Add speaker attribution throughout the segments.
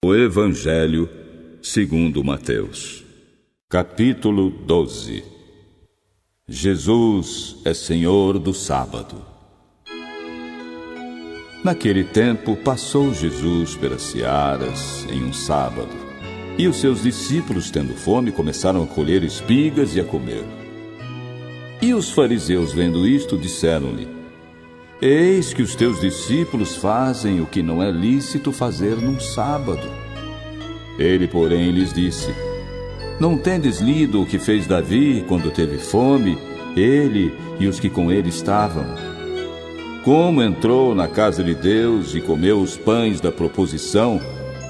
Speaker 1: O Evangelho segundo Mateus. Capítulo 12. Jesus é Senhor do sábado. Naquele tempo passou Jesus pelas searas em um sábado, e os seus discípulos, tendo fome, começaram a colher espigas e a comer. E os fariseus, vendo isto, disseram-lhe: Eis que os teus discípulos fazem o que não é lícito fazer num sábado. Ele, porém, lhes disse: Não tendes lido o que fez Davi quando teve fome, ele e os que com ele estavam? Como entrou na casa de Deus e comeu os pães da proposição,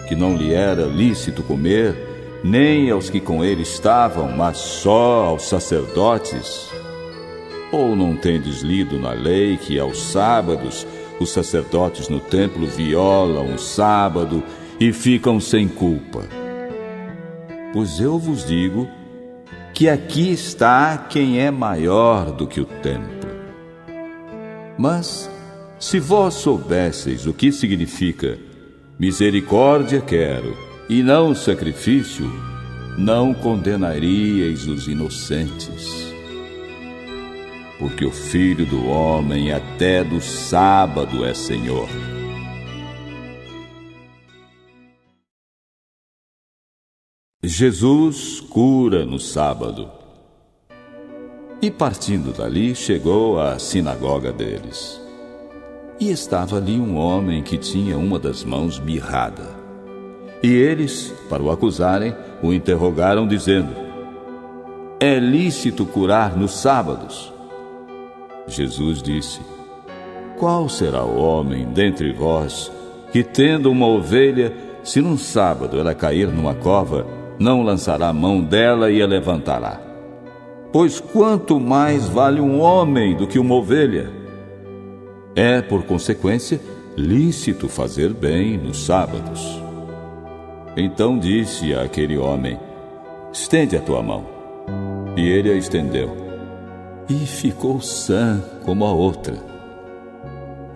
Speaker 1: que não lhe era lícito comer, nem aos que com ele estavam, mas só aos sacerdotes? Ou não tendes lido na lei que aos sábados os sacerdotes no templo violam o sábado e ficam sem culpa? Pois eu vos digo que aqui está quem é maior do que o templo. Mas, se vós soubesseis o que significa misericórdia quero e não sacrifício, não condenaríeis os inocentes. Porque o Filho do Homem até do sábado é Senhor. Jesus cura no sábado. E partindo dali, chegou à sinagoga deles. E estava ali um homem que tinha uma das mãos mirrada. E eles, para o acusarem, o interrogaram, dizendo: É lícito curar nos sábados? Jesus disse: Qual será o homem dentre vós que, tendo uma ovelha, se num sábado ela cair numa cova, não lançará a mão dela e a levantará? Pois quanto mais vale um homem do que uma ovelha? É, por consequência, lícito fazer bem nos sábados. Então disse àquele homem: Estende a tua mão. E ele a estendeu, e ficou sã como a outra.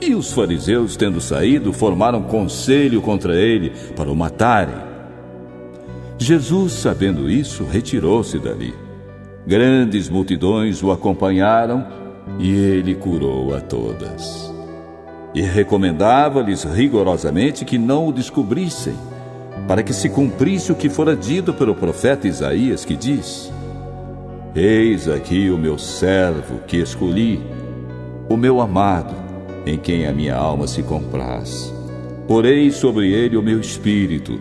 Speaker 1: E os fariseus, tendo saído, formaram conselho contra ele para o matarem. Jesus, sabendo isso, retirou-se dali. Grandes multidões o acompanharam, e ele curou a todas. E recomendava-lhes rigorosamente que não o descobrissem, para que se cumprisse o que fora dito pelo profeta Isaías, que diz: Eis aqui o meu servo que escolhi, o meu amado, em quem a minha alma se compraz. Porei sobre ele o meu espírito,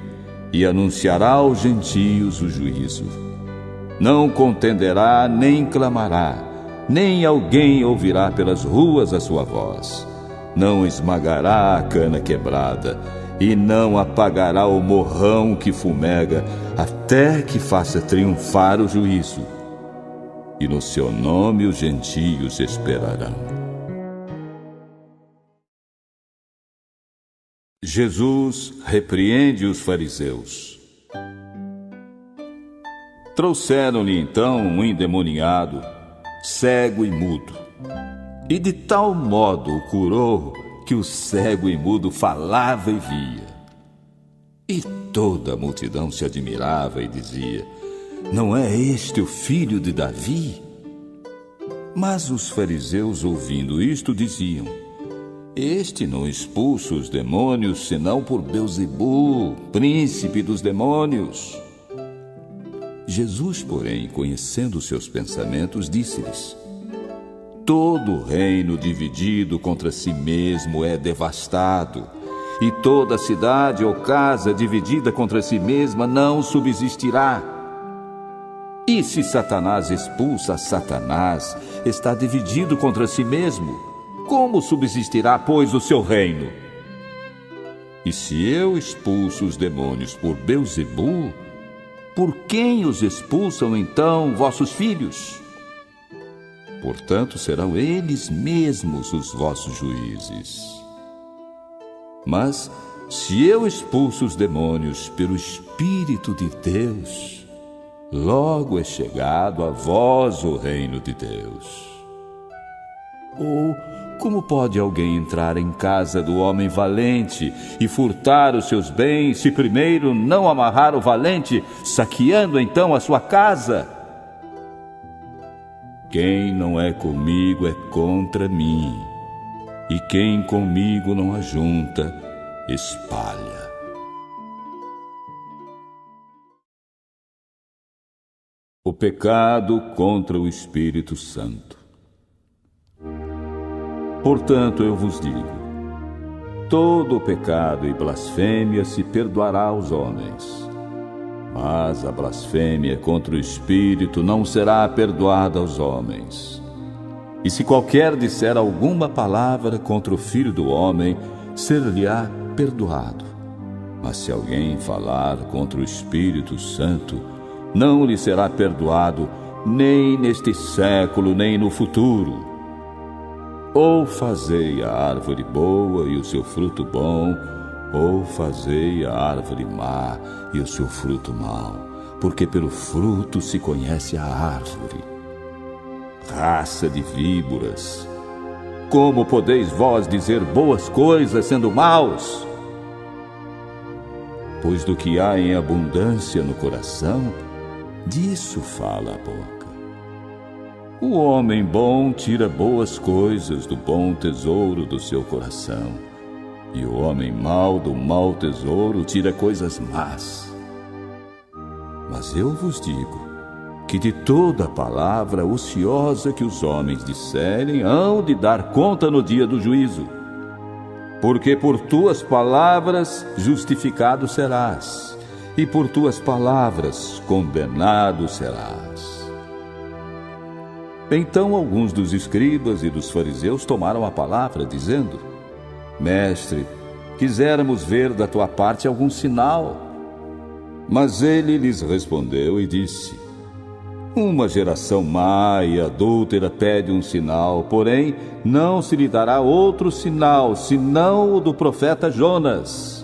Speaker 1: e anunciará aos gentios o juízo. Não contenderá nem clamará, nem alguém ouvirá pelas ruas a sua voz. Não esmagará a cana quebrada, e não apagará o morrão que fumega, até que faça triunfar o juízo. E no seu nome os gentios esperarão. Jesus repreende os fariseus. Trouxeram-lhe então um endemoniado, cego e mudo, e de tal modo o curou que o cego e mudo falava e via. E toda a multidão se admirava e dizia: Não é este o filho de Davi? Mas os fariseus, ouvindo isto, diziam: Este não expulsa os demônios, senão por Beelzebu, príncipe dos demônios. Jesus, porém, conhecendo seus pensamentos, disse-lhes: Todo reino dividido contra si mesmo é devastado, e toda cidade ou casa dividida contra si mesma não subsistirá. E se Satanás expulsa Satanás, está dividido contra si mesmo. Como subsistirá, pois, o seu reino? E se eu expulso os demônios por Beelzebu, por quem os expulsam então vossos filhos? Portanto, serão eles mesmos os vossos juízes. Mas, se eu expulso os demônios pelo Espírito de Deus, logo é chegado a vós o reino de Deus. Ou Como pode alguém entrar em casa do homem valente e furtar os seus bens, se primeiro não amarrar o valente, saqueando então a sua casa? Quem não é comigo é contra mim, e quem comigo não ajunta, espalha. O pecado contra o Espírito Santo. Portanto, eu vos digo: todo pecado e blasfêmia se perdoará aos homens, mas a blasfêmia contra o Espírito não será perdoada aos homens. E se qualquer disser alguma palavra contra o Filho do Homem, ser-lhe-á perdoado. Mas se alguém falar contra o Espírito Santo, não lhe será perdoado, nem neste século, nem no futuro. Ou fazei a árvore boa e o seu fruto bom, ou fazei a árvore má e o seu fruto mau, porque pelo fruto se conhece a árvore. Raça de víboras, como podeis vós dizer boas coisas sendo maus? Pois do que há em abundância no coração, disso fala a boca. O homem bom tira boas coisas do bom tesouro do seu coração, e o homem mau do mau tesouro tira coisas más. Mas eu vos digo que de toda palavra ociosa que os homens disserem, hão de dar conta no dia do juízo. Porque por tuas palavras justificado serás, e por tuas palavras condenado serás. Então alguns dos escribas e dos fariseus tomaram a palavra, dizendo: Mestre, quiséramos ver da tua parte algum sinal. Mas ele lhes respondeu e disse: Uma geração má e adúltera pede um sinal, porém não se lhe dará outro sinal, senão o do profeta Jonas.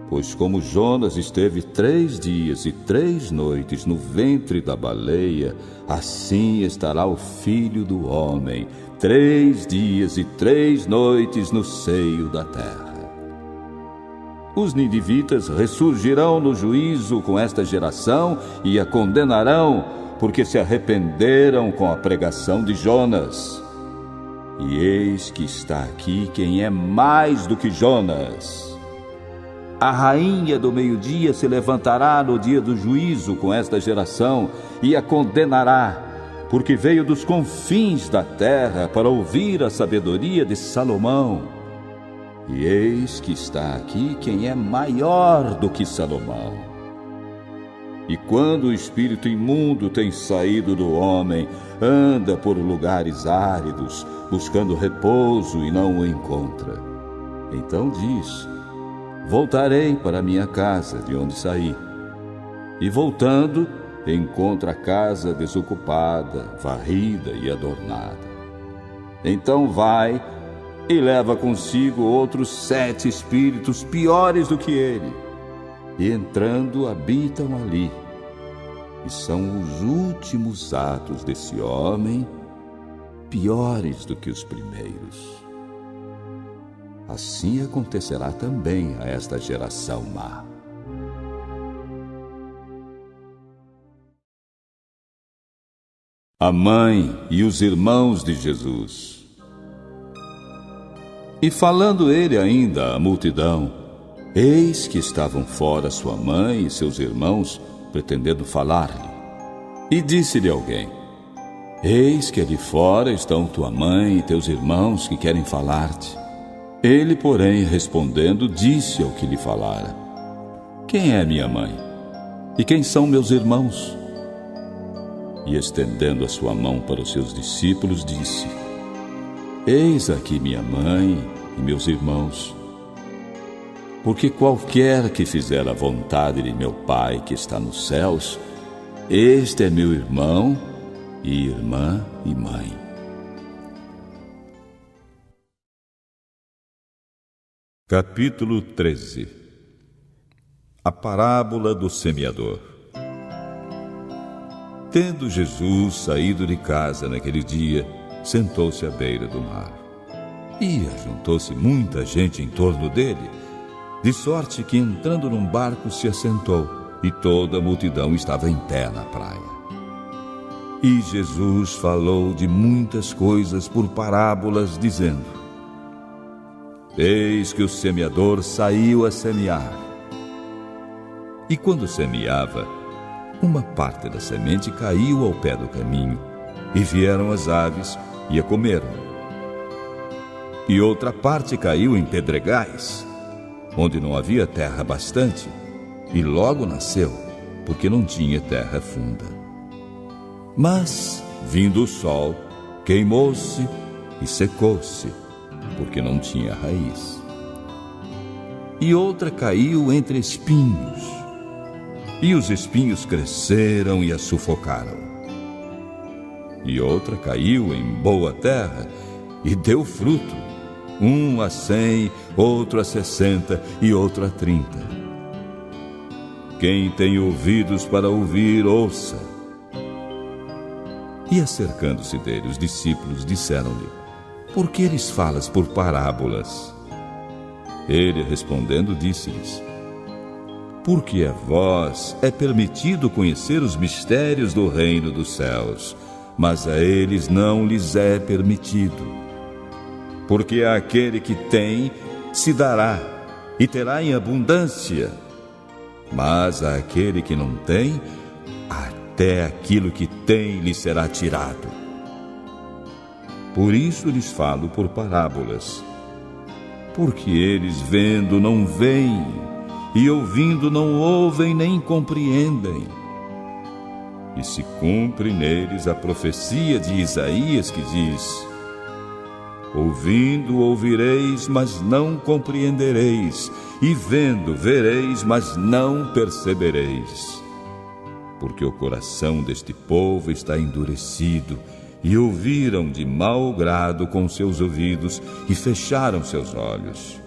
Speaker 1: Pois como Jonas esteve 3 dias e 3 noites no ventre da baleia, assim estará o Filho do Homem, 3 dias e 3 noites no seio da terra. Os ninivitas ressurgirão no juízo com esta geração e a condenarão, porque se arrependeram com a pregação de Jonas. E eis que está aqui quem é mais do que Jonas. A rainha do meio-dia se levantará no dia do juízo com esta geração e a condenará, porque veio dos confins da terra para ouvir a sabedoria de Salomão. E eis que está aqui quem é maior do que Salomão. E quando o espírito imundo tem saído do homem, anda por lugares áridos, buscando repouso e não o encontra. Então diz: Voltarei para minha casa de onde saí. E voltando, encontra a casa desocupada, varrida e adornada. Então vai e leva consigo outros 7 espíritos piores do que ele, e entrando habitam ali. E são os últimos atos desse homem piores do que os primeiros. Assim acontecerá também a esta geração má. A mãe e os irmãos de Jesus. E falando ele ainda à multidão, eis que estavam fora sua mãe e seus irmãos, pretendendo falar-lhe. E disse-lhe alguém: Eis que ali fora estão tua mãe e teus irmãos que querem falar-te. Ele, porém, respondendo, disse ao que lhe falara: Quem é minha mãe? E quem são meus irmãos? E estendendo a sua mão para os seus discípulos, disse: Eis aqui minha mãe e meus irmãos. Porque qualquer que fizer a vontade de meu Pai que está nos céus, este é meu irmão e irmã e mãe. Capítulo 13. A parábola do semeador. Tendo Jesus saído de casa naquele dia, sentou-se à beira do mar. E ajuntou-se muita gente em torno dele, de sorte que, entrando num barco, se assentou, e toda a multidão estava em pé na praia. E Jesus falou de muitas coisas por parábolas, dizendo: Eis que o semeador saiu a semear. E quando semeava, uma parte da semente caiu ao pé do caminho, e vieram as aves e a comeram. E outra parte caiu em pedregais, onde não havia terra bastante, e logo nasceu, porque não tinha terra funda. Mas, vindo o sol, queimou-se e secou-se, porque não tinha raiz. E outra caiu entre espinhos, e os espinhos cresceram e a sufocaram. E outra caiu em boa terra e deu fruto, um a 100, outro a 60 e outro a 30. Quem tem ouvidos para ouvir, ouça. E acercando-se dele, os discípulos disseram-lhe: Por que lhes falas por parábolas? Ele, respondendo, disse-lhes: Porque a vós é permitido conhecer os mistérios do reino dos céus, mas a eles não lhes é permitido. Porque àquele que tem, se dará, e terá em abundância. Mas àquele que não tem, até aquilo que tem lhe será tirado. Por isso lhes falo por parábolas, porque eles vendo não veem, e ouvindo não ouvem nem compreendem. E se cumpre neles a profecia de Isaías que diz: Ouvindo ouvireis, mas não compreendereis, e vendo vereis, mas não percebereis. Porque o coração deste povo está endurecido, e ouviram de mau grado com seus ouvidos, e fecharam seus olhos,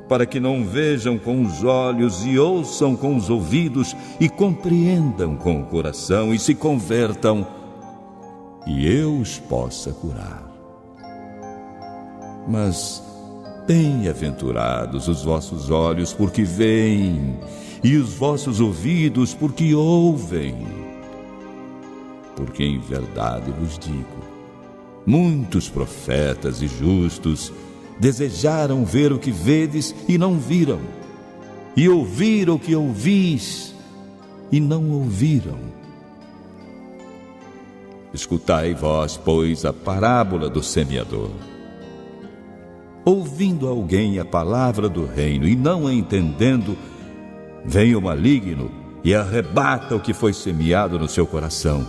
Speaker 1: para que não vejam com os olhos, e ouçam com os ouvidos, e compreendam com o coração, e se convertam, e eu os possa curar. Mas bem-aventurados os vossos olhos, porque veem, e os vossos ouvidos, porque ouvem. Porque em verdade vos digo, muitos profetas e justos desejaram ver o que vedes e não viram, e ouvir o que ouvis e não ouviram. Escutai vós, pois, a parábola do semeador. Ouvindo alguém a palavra do reino e não a entendendo, vem o maligno e arrebata o que foi semeado no seu coração.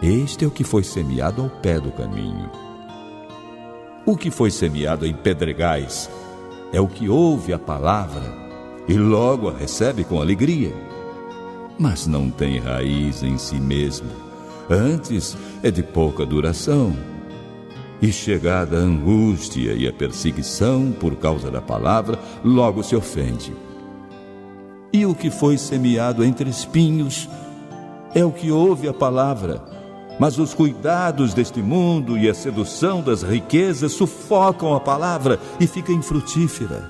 Speaker 1: Este é o que foi semeado ao pé do caminho. O que foi semeado em pedregais é o que ouve a palavra e logo a recebe com alegria, mas não tem raiz em si mesmo, antes é de pouca duração. E chegada a angústia e a perseguição por causa da palavra, logo se ofende. E o que foi semeado entre espinhos é o que ouve a palavra, mas os cuidados deste mundo e a sedução das riquezas sufocam a palavra e fica infrutífera.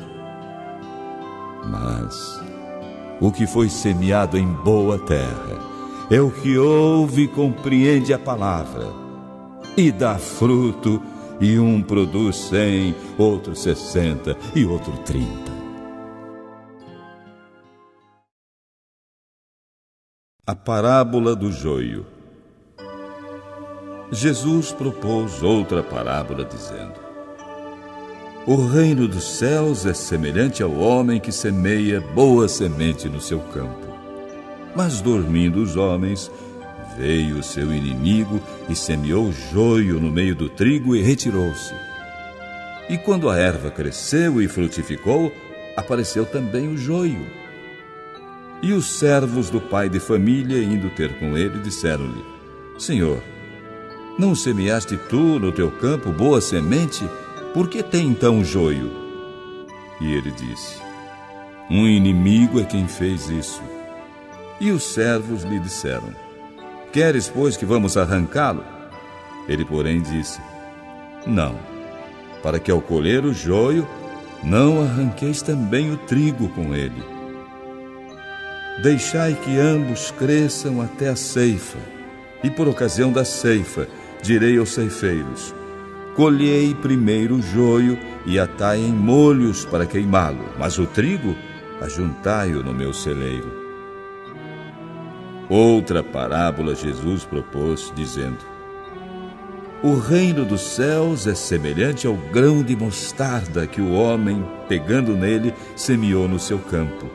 Speaker 1: Mas o que foi semeado em boa terra é o que ouve e compreende a palavra, e dá fruto, e um produz 100, outro 60 e outro 30. A parábola do joio. Jesus propôs outra parábola, dizendo: O reino dos céus é semelhante ao homem que semeia boa semente no seu campo. Mas dormindo os homens, veio o seu inimigo e semeou joio no meio do trigo e retirou-se. E quando a erva cresceu e frutificou, apareceu também o joio. E os servos do pai de família, indo ter com ele, disseram-lhe: Senhor, não semeaste tu no teu campo boa semente? Por que tem então joio? E ele disse: Um inimigo é quem fez isso. E os servos lhe disseram: Queres, pois, que vamos arrancá-lo? Ele, porém, disse: Não, para que ao colher o joio, não arranqueis também o trigo com ele. Deixai que ambos cresçam até a ceifa, e por ocasião da ceifa direi aos ceifeiros: colhei primeiro o joio e atai em molhos para queimá-lo, mas o trigo ajuntai-o no meu celeiro. Outra parábola Jesus propôs, dizendo: o reino dos céus é semelhante ao grão de mostarda que o homem, pegando nele, semeou no seu campo,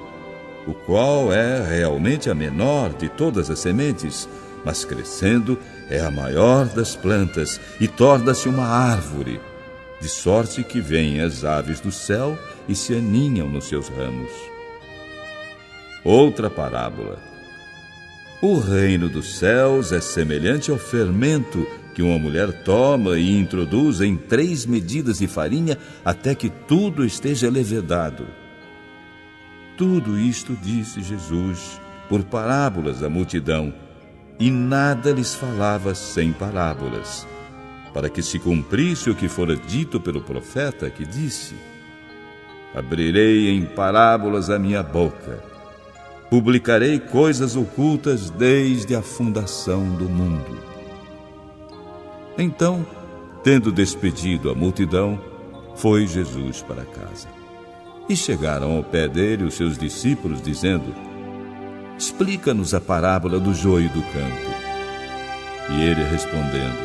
Speaker 1: o qual é realmente a menor de todas as sementes, mas crescendo é a maior das plantas e torna-se uma árvore, de sorte que vêm as aves do céu e se aninham nos seus ramos. Outra parábola: o reino dos céus é semelhante ao fermento que uma mulher toma e introduz em 3 medidas de farinha até que tudo esteja levedado. Tudo isto disse Jesus por parábolas à multidão, e nada lhes falava sem parábolas, para que se cumprisse o que fora dito pelo profeta, que disse: abrirei em parábolas a minha boca, publicarei coisas ocultas desde a fundação do mundo. Então, tendo despedido a multidão, foi Jesus para casa. E chegaram ao pé dele os seus discípulos, dizendo: explica-nos a parábola do joio do campo. E ele, respondendo: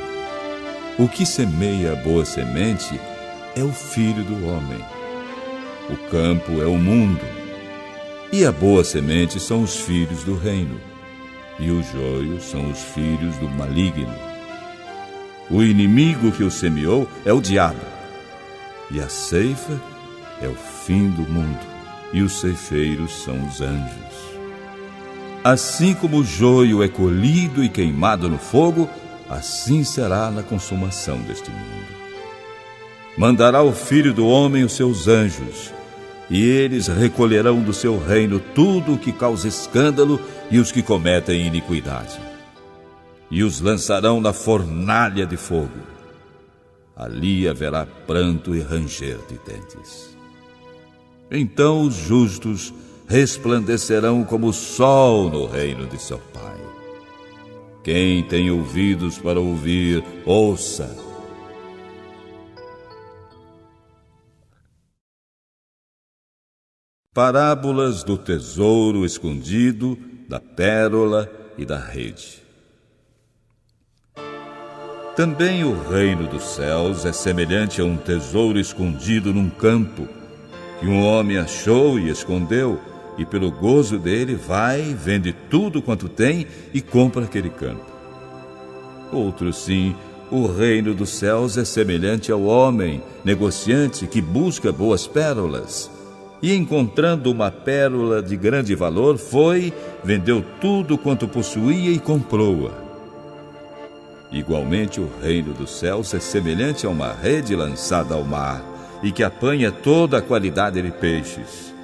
Speaker 1: o que semeia a boa semente é o Filho do homem. O campo é o mundo, e a boa semente são os filhos do reino, e o joio são os filhos do maligno. O inimigo que o semeou é o diabo, e a ceifa é o fim do mundo, e os ceifeiros são os anjos. Assim como o joio é colhido e queimado no fogo, assim será na consumação deste mundo. Mandará o Filho do homem os seus anjos, e eles recolherão do seu reino tudo o que causa escândalo e os que cometem iniquidade, e os lançarão na fornalha de fogo. Ali haverá pranto e ranger de dentes. Então os justos resplandecerão como o sol no reino de seu Pai. Quem tem ouvidos para ouvir, ouça. Parábolas do tesouro escondido, da pérola e da rede. Também o reino dos céus é semelhante a um tesouro escondido num campo, que um homem achou e escondeu, e pelo gozo dele vai, vende tudo quanto tem e compra aquele campo. Outro sim, o reino dos céus é semelhante ao homem, negociante, que busca boas pérolas, e encontrando uma pérola de grande valor, foi, vendeu tudo quanto possuía e comprou-a. Igualmente, o reino dos céus é semelhante a uma rede lançada ao mar, e que apanha toda a qualidade de peixes.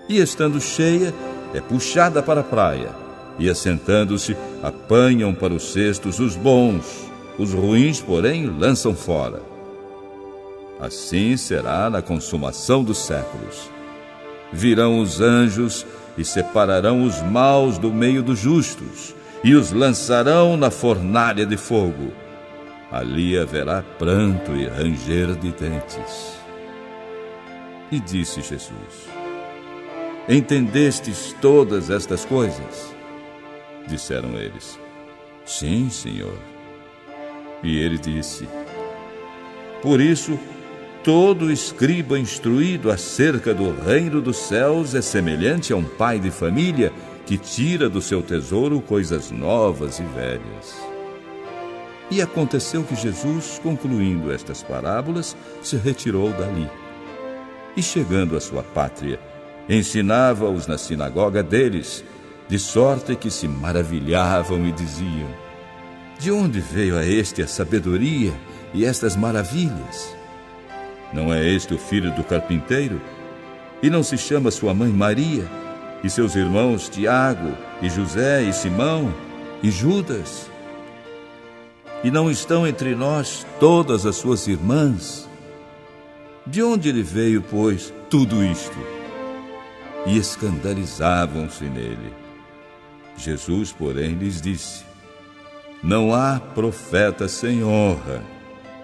Speaker 1: E estando cheia, é puxada para a praia, e assentando-se, apanham para os cestos os bons, os ruins, porém, lançam fora. Assim será na consumação dos séculos. Virão os anjos e separarão os maus do meio dos justos, e os lançarão na fornalha de fogo. Ali haverá pranto e ranger de dentes. E disse Jesus: entendestes todas estas coisas? Disseram eles: sim, Senhor. E ele disse: por isso, todo escriba instruído acerca do reino dos céus é semelhante a um pai de família que tira do seu tesouro coisas novas e velhas. E aconteceu que Jesus, concluindo estas parábolas, se retirou dali. E chegando à sua pátria, ensinava-os na sinagoga deles, de sorte que se maravilhavam e diziam: de onde veio a este a sabedoria e estas maravilhas? Não é este o filho do carpinteiro? E não se chama sua mãe Maria, e seus irmãos Tiago, e José, e Simão, e Judas? E não estão entre nós todas as suas irmãs? De onde lhe veio, pois, tudo isto? E escandalizavam-se nele. Jesus, porém, lhes disse: Não há profeta sem honra,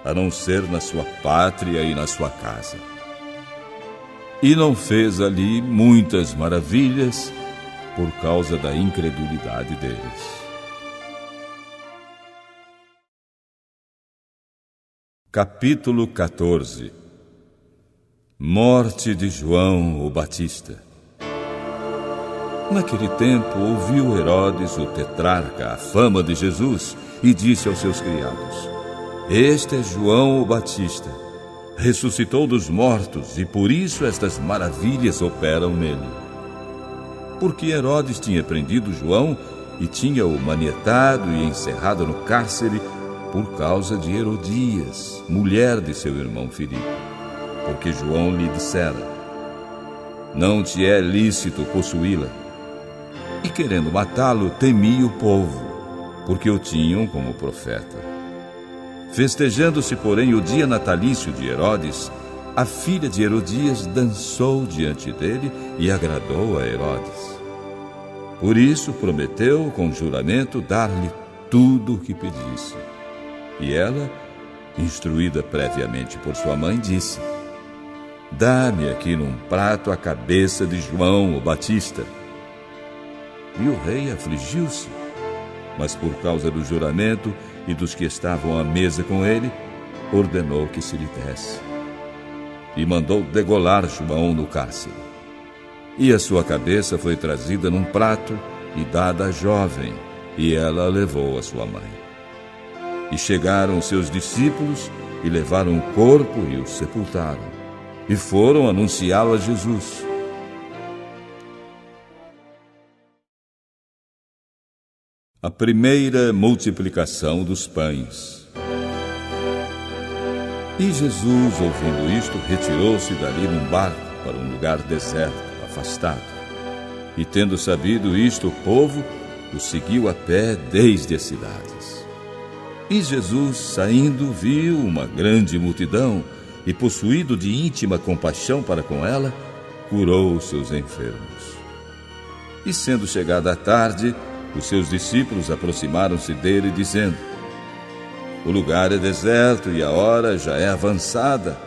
Speaker 1: a não ser na sua pátria e na sua casa. E não fez ali muitas maravilhas por causa da incredulidade deles. Capítulo 14. Morte de João o Batista. Naquele tempo ouviu Herodes, o tetrarca, a fama de Jesus e disse aos seus criados: Este é João o Batista. Ressuscitou dos mortos e por isso estas maravilhas operam nele. Porque Herodes tinha prendido João e tinha-o manietado e encerrado no cárcere por causa de Herodias, mulher de seu irmão Filipe. Porque João lhe dissera: Não te é lícito possuí-la. E querendo matá-lo, temia o povo, porque o tinham como profeta. Festejando-se, porém, o dia natalício de Herodes, a filha de Herodias dançou diante dele e agradou a Herodes. Por isso prometeu com juramento dar-lhe tudo o que pedisse. E ela, instruída previamente por sua mãe, disse: Dá-me aqui num prato a cabeça de João o Batista. E o rei afligiu-se, mas por causa do juramento e dos que estavam à mesa com ele, ordenou que se lhe desse. E mandou degolar João no cárcere. E a sua cabeça foi trazida num prato e dada à jovem, e ela a levou à sua mãe. E chegaram seus discípulos e levaram o corpo e o sepultaram, e foram anunciá-lo a Jesus. A primeira multiplicação dos pães. E Jesus, ouvindo isto, retirou-se dali num barco para um lugar deserto, afastado. E tendo sabido isto, o povo o seguiu a pé desde as cidades. E Jesus, saindo, viu uma grande multidão e, possuído de íntima compaixão para com ela, curou os seus enfermos. E sendo chegada a tarde, os seus discípulos aproximaram-se dele, dizendo: O lugar é deserto e a hora já é avançada.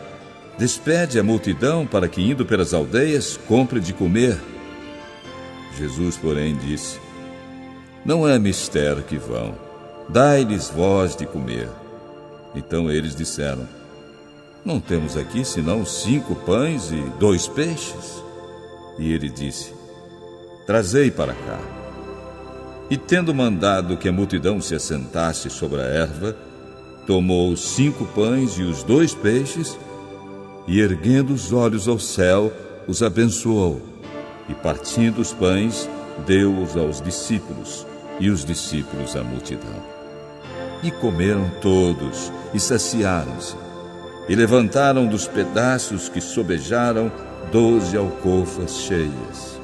Speaker 1: Despede a multidão para que, indo pelas aldeias, compre de comer. Jesus, porém, disse: Não é mister que vão, dai-lhes vós de comer. Então eles disseram: Não temos aqui senão 5 pães e 2 peixes. E ele disse: Trazei para cá. E tendo mandado que a multidão se assentasse sobre a erva, tomou os 5 pães e os 2 peixes, e erguendo os olhos ao céu, os abençoou, e partindo os pães, deu-os aos discípulos, e os discípulos à multidão. E comeram todos, e saciaram-se, e levantaram dos pedaços que sobejaram 12 alcofas cheias.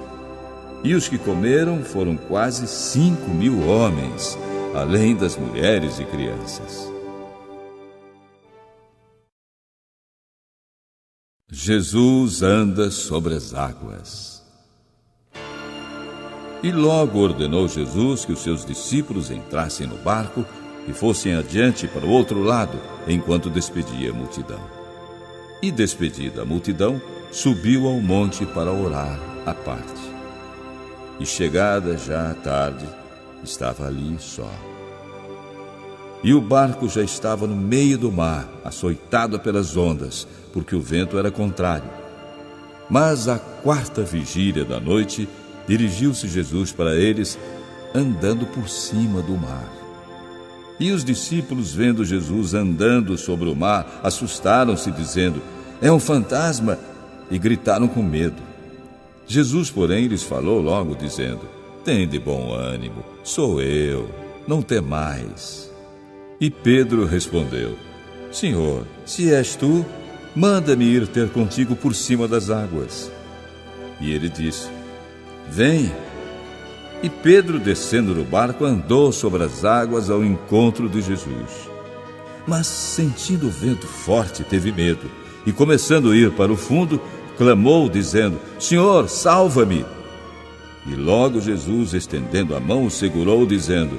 Speaker 1: E os que comeram foram quase 5.000 homens, além das mulheres e crianças. Jesus anda sobre as águas. E logo ordenou Jesus que os seus discípulos entrassem no barco e fossem adiante para o outro lado, enquanto despedia a multidão. E despedida a multidão, subiu ao monte para orar à parte. E chegada já a tarde, estava ali só. E o barco já estava no meio do mar, açoitado pelas ondas, porque o vento era contrário. Mas à 4ª vigília da noite, dirigiu-se Jesus para eles, andando por cima do mar. E os discípulos, vendo Jesus andando sobre o mar, assustaram-se, dizendo: É um fantasma! E gritaram com medo. Jesus, porém, lhes falou logo, dizendo: Tende bom ânimo, sou eu, não temais. E Pedro respondeu: Senhor, se és tu, manda-me ir ter contigo por cima das águas. E ele disse: Vem. E Pedro, descendo do barco, andou sobre as águas ao encontro de Jesus. Mas, sentindo o vento forte, teve medo, e começando a ir para o fundo, clamou, dizendo: Senhor, salva-me! E logo Jesus, estendendo a mão, o segurou, dizendo: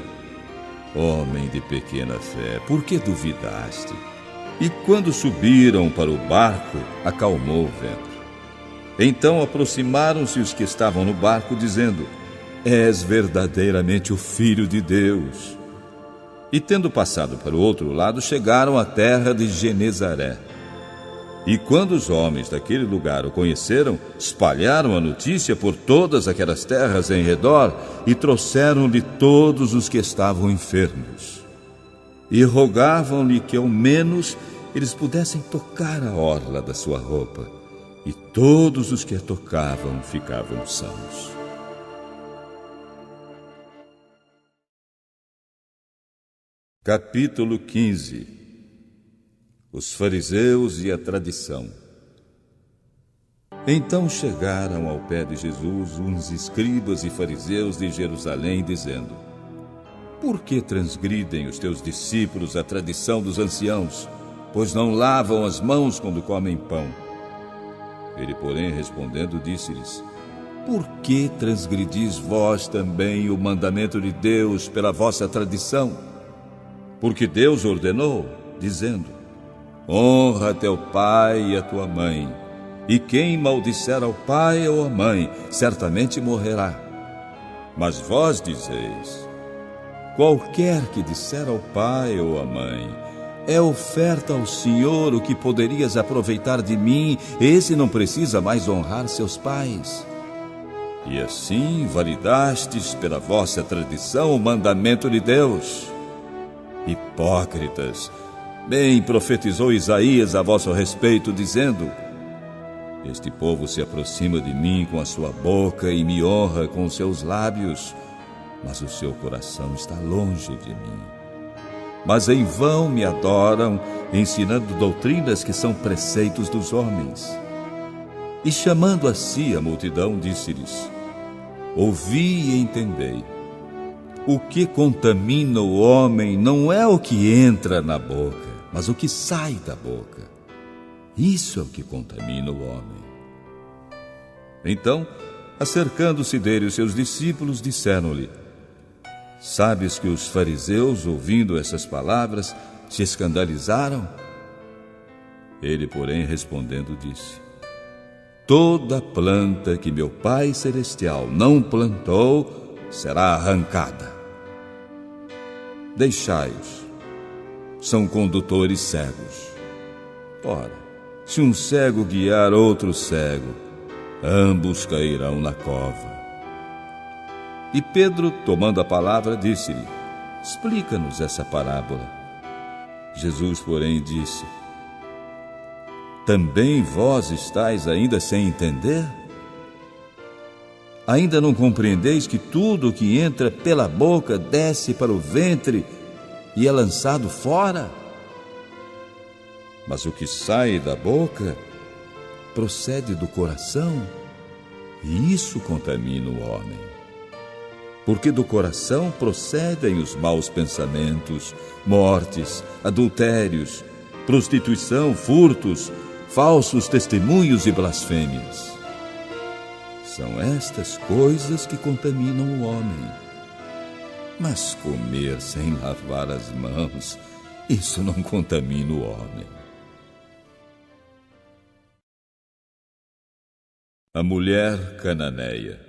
Speaker 1: Homem de pequena fé, por que duvidaste? E quando subiram para o barco, acalmou o vento. Então aproximaram-se os que estavam no barco, dizendo: És verdadeiramente o Filho de Deus. E tendo passado para o outro lado, chegaram à terra de Genezaré. E quando os homens daquele lugar o conheceram, espalharam a notícia por todas aquelas terras em redor e trouxeram-lhe todos os que estavam enfermos. E rogavam-lhe que ao menos eles pudessem tocar a orla da sua roupa. E todos os que a tocavam ficavam sãos. Capítulo 15. Os fariseus e a tradição. Então chegaram ao pé de Jesus uns escribas e fariseus de Jerusalém, dizendo: Por que transgridem os teus discípulos a tradição dos anciãos, pois não lavam as mãos quando comem pão? Ele, porém, respondendo, disse-lhes: Por que transgredis vós também o mandamento de Deus pela vossa tradição? Porque Deus ordenou, dizendo: Honra teu pai e a tua mãe, e quem maldisser ao pai ou à mãe, certamente morrerá. Mas vós dizeis: Qualquer que disser ao pai ou à mãe, é oferta ao Senhor o que poderias aproveitar de mim, esse não precisa mais honrar seus pais. E assim validastes pela vossa tradição o mandamento de Deus. Hipócritas, bem profetizou Isaías a vosso respeito, dizendo: Este povo se aproxima de mim com a sua boca e me honra com os seus lábios, mas o seu coração está longe de mim. Mas em vão me adoram, ensinando doutrinas que são preceitos dos homens. E chamando a si a multidão, disse-lhes: Ouvi e entendei. O que contamina o homem não é o que entra na boca, mas o que sai da boca. Isso é o que contamina o homem. Então, acercando-se dele os seus discípulos, disseram-lhe: Sabes que os fariseus, ouvindo essas palavras, se escandalizaram? Ele, porém, respondendo, disse: Toda planta que meu Pai Celestial não plantou será arrancada. Deixai-os, são condutores cegos. Ora, se um cego guiar outro cego, ambos cairão na cova. E Pedro, tomando a palavra, disse-lhe: Explica-nos essa parábola. Jesus, porém, disse: Também vós estáis ainda sem entender? Ainda não compreendeis que tudo o que entra pela boca desce para o ventre e é lançado fora? Mas o que sai da boca procede do coração, e isso contamina o homem. Porque do coração procedem os maus pensamentos, mortes, adultérios, prostituição, furtos, falsos testemunhos e blasfêmias. São estas coisas que contaminam o homem. Mas comer sem lavar as mãos, isso não contamina o homem. A mulher cananeia.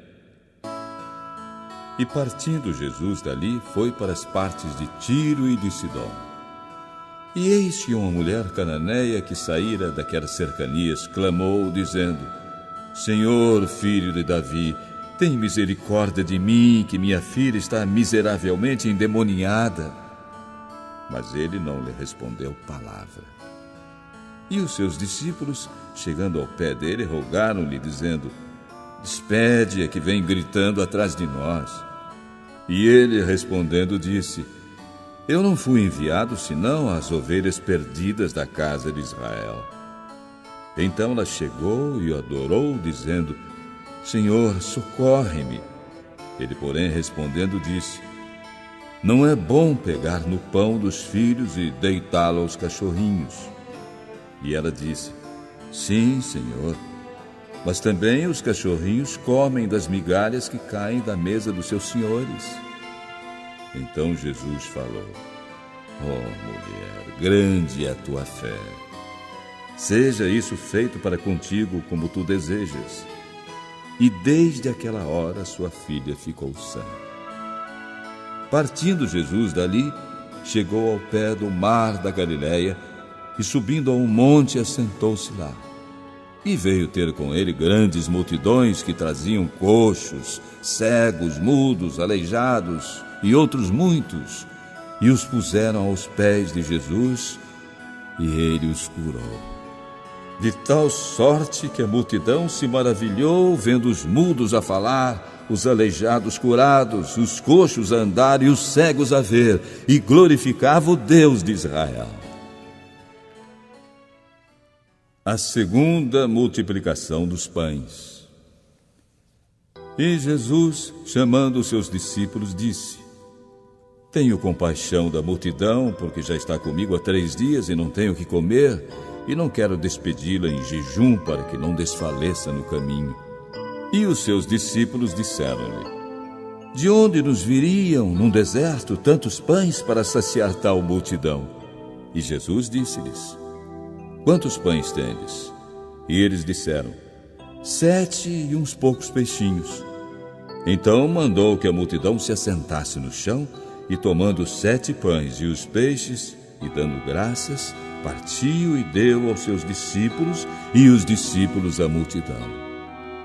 Speaker 1: E partindo Jesus dali, foi para as partes de Tiro e de Sidom. E eis que uma mulher cananeia que saíra daquelas cercanias clamou, dizendo: Senhor, filho de Davi, tem misericórdia de mim, que minha filha está miseravelmente endemoniada. Mas ele não lhe respondeu palavra. E os seus discípulos, chegando ao pé dele, rogaram-lhe, dizendo: Despede-a, que vem gritando atrás de nós. E ele, respondendo, disse: Eu não fui enviado senão às ovelhas perdidas da casa de Israel. Então ela chegou e o adorou, dizendo: Senhor, socorre-me. Ele, porém, respondendo, disse: não é bom pegar no pão dos filhos e deitá-lo aos cachorrinhos. E ela disse: Sim, Senhor, mas também os cachorrinhos comem das migalhas que caem da mesa dos seus senhores. Então Jesus falou: Oh, mulher, grande é a tua fé. Seja isso feito para contigo como tu desejas. E desde aquela hora sua filha ficou sã. Partindo Jesus dali, chegou ao pé do mar da Galileia e, subindo a um monte, assentou-se lá. E veio ter com ele grandes multidões que traziam coxos, cegos, mudos, aleijados e outros muitos, e os puseram aos pés de Jesus, e ele os curou. De tal sorte que a multidão se maravilhou, vendo os mudos a falar, os aleijados curados, os coxos a andar e os cegos a ver, e glorificava o Deus de Israel. A segunda multiplicação dos pães. E Jesus, chamando os seus discípulos, disse: Tenho compaixão da multidão, porque já está comigo há 3 dias e não tenho o que comer, e não quero despedi-la em jejum para que não desfaleça no caminho. E os seus discípulos disseram-lhe: De onde nos viriam, num deserto, tantos pães para saciar tal multidão? E Jesus disse-lhes: Quantos pães tendes? E eles disseram: 7 e uns poucos peixinhos. Então mandou que a multidão se assentasse no chão, e tomando os 7 pães e os peixes, e dando graças, partiu e deu aos seus discípulos, e os discípulos à multidão.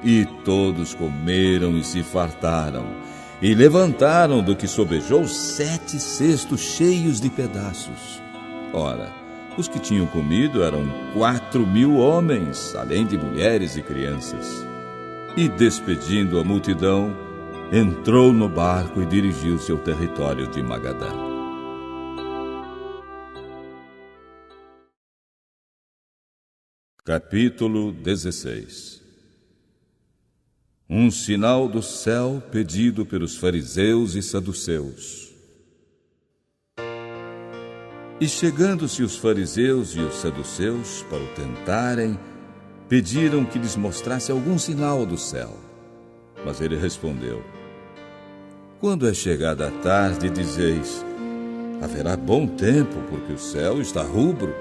Speaker 1: E todos comeram e se fartaram, e levantaram do que sobejou 7 cestos cheios de pedaços. Ora, os que tinham comido eram 4.000 homens, além de mulheres e crianças. E despedindo a multidão, entrou no barco e dirigiu-se ao território de Magadã. Capítulo 16. Um sinal do céu pedido pelos fariseus e saduceus. E chegando-se os fariseus e os saduceus para o tentarem, pediram que lhes mostrasse algum sinal do céu. Mas ele respondeu: Quando é chegada a tarde, dizeis: haverá bom tempo, porque o céu está rubro.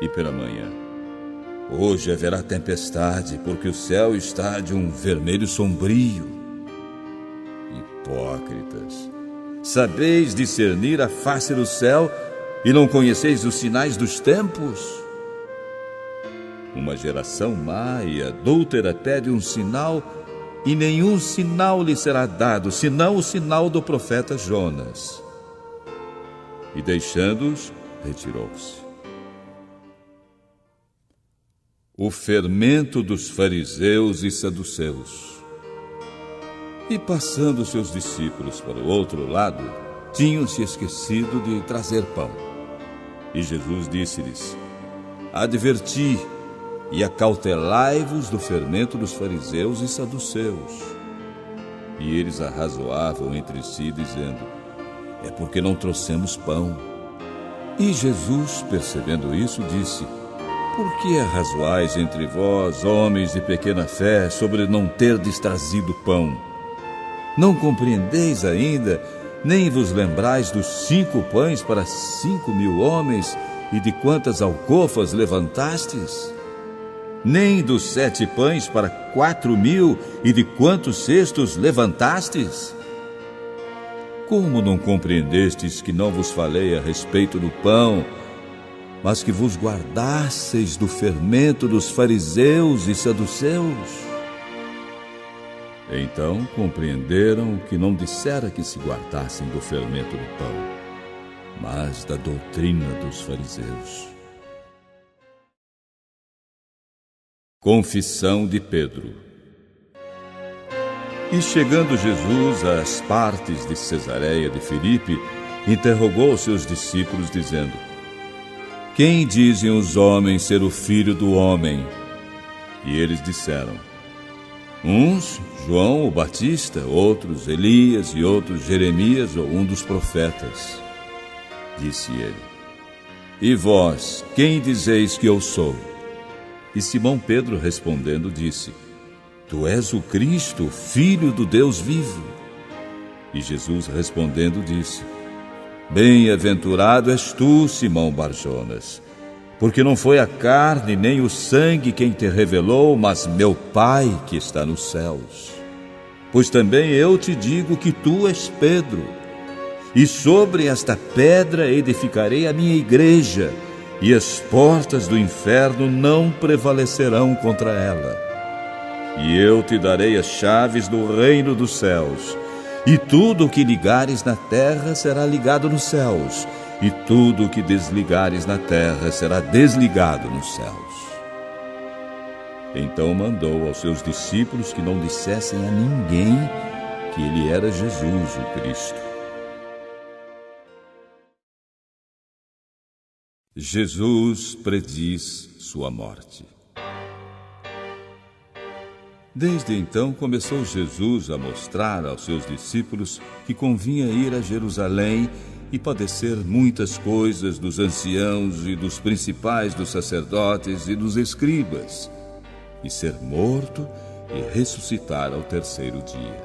Speaker 1: E pela manhã: hoje haverá tempestade, porque o céu está de um vermelho sombrio. Hipócritas, sabeis discernir a face do céu e não conheceis os sinais dos tempos? Uma geração má e adúltera pede um sinal, e nenhum sinal lhe será dado, senão o sinal do profeta Jonas. E deixando-os, retirou-se. O fermento dos fariseus e saduceus. E passando seus discípulos para o outro lado, tinham se esquecido de trazer pão. E Jesus disse-lhes: Adverti e acautelai-vos do fermento dos fariseus e saduceus. E eles arrazoavam entre si, dizendo: É porque não trouxemos pão. E Jesus, percebendo isso, disse: Por que arrazoais entre vós, homens de pequena fé, sobre não terdes trazido pão? Não compreendeis ainda, nem vos lembrais dos 5 pães para 5.000 homens, e de quantas alcofas levantastes? Nem dos 7 pães para 4.000, e de quantos cestos levantastes? Como não compreendestes que não vos falei a respeito do pão, mas que vos guardasseis do fermento dos fariseus e saduceus? Então compreenderam que não dissera que se guardassem do fermento do pão, mas da doutrina dos fariseus. Confissão de Pedro. E chegando Jesus às partes de Cesareia de Filipe, interrogou os seus discípulos, dizendo: Quem dizem os homens ser o Filho do Homem? E eles disseram: Uns, João o Batista, outros Elias e outros Jeremias ou um dos profetas. Disse ele: E vós, quem dizeis que eu sou? E Simão Pedro respondendo disse: Tu és o Cristo, Filho do Deus vivo. E Jesus respondendo disse: Bem-aventurado és tu, Simão Barjonas, porque não foi a carne nem o sangue quem te revelou, mas meu Pai que está nos céus. Pois também eu te digo que tu és Pedro, e sobre esta pedra edificarei a minha igreja, e as portas do inferno não prevalecerão contra ela. E eu te darei as chaves do reino dos céus, e tudo o que ligares na terra será ligado nos céus, e tudo o que desligares na terra será desligado nos céus. Então mandou aos seus discípulos que não dissessem a ninguém que ele era Jesus, o Cristo. Jesus prediz sua morte. Desde então começou Jesus a mostrar aos seus discípulos que convinha ir a Jerusalém e padecer muitas coisas dos anciãos e dos principais dos sacerdotes e dos escribas, e ser morto e ressuscitar ao terceiro dia.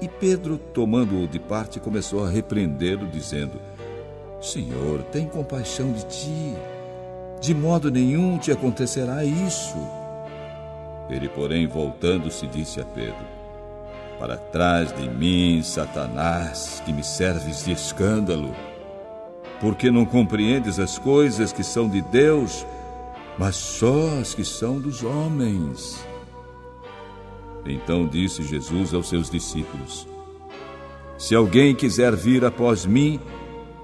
Speaker 1: E Pedro, tomando-o de parte, começou a repreendê-lo, dizendo: Senhor, tem compaixão de ti, de modo nenhum te acontecerá isso. Ele, porém, voltando-se, disse a Pedro: Para trás de mim, Satanás, que me serves de escândalo, porque não compreendes as coisas que são de Deus, mas só as que são dos homens. Então disse Jesus aos seus discípulos: Se alguém quiser vir após mim,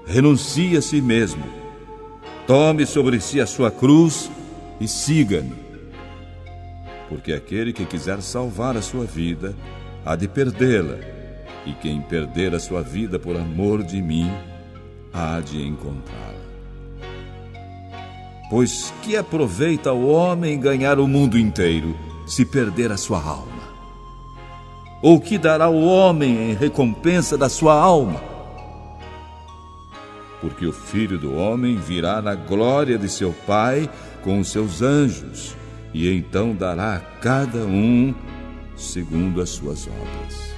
Speaker 1: renuncie a si mesmo, tome sobre si a sua cruz e siga-me. Porque aquele que quiser salvar a sua vida, há de perdê-la, e quem perder a sua vida por amor de mim, há de encontrá-la. Pois que aproveita o homem ganhar o mundo inteiro, se perder a sua alma? Ou que dará o homem em recompensa da sua alma? Porque o Filho do Homem virá na glória de seu Pai com os seus anjos, e então dará a cada um segundo as suas obras.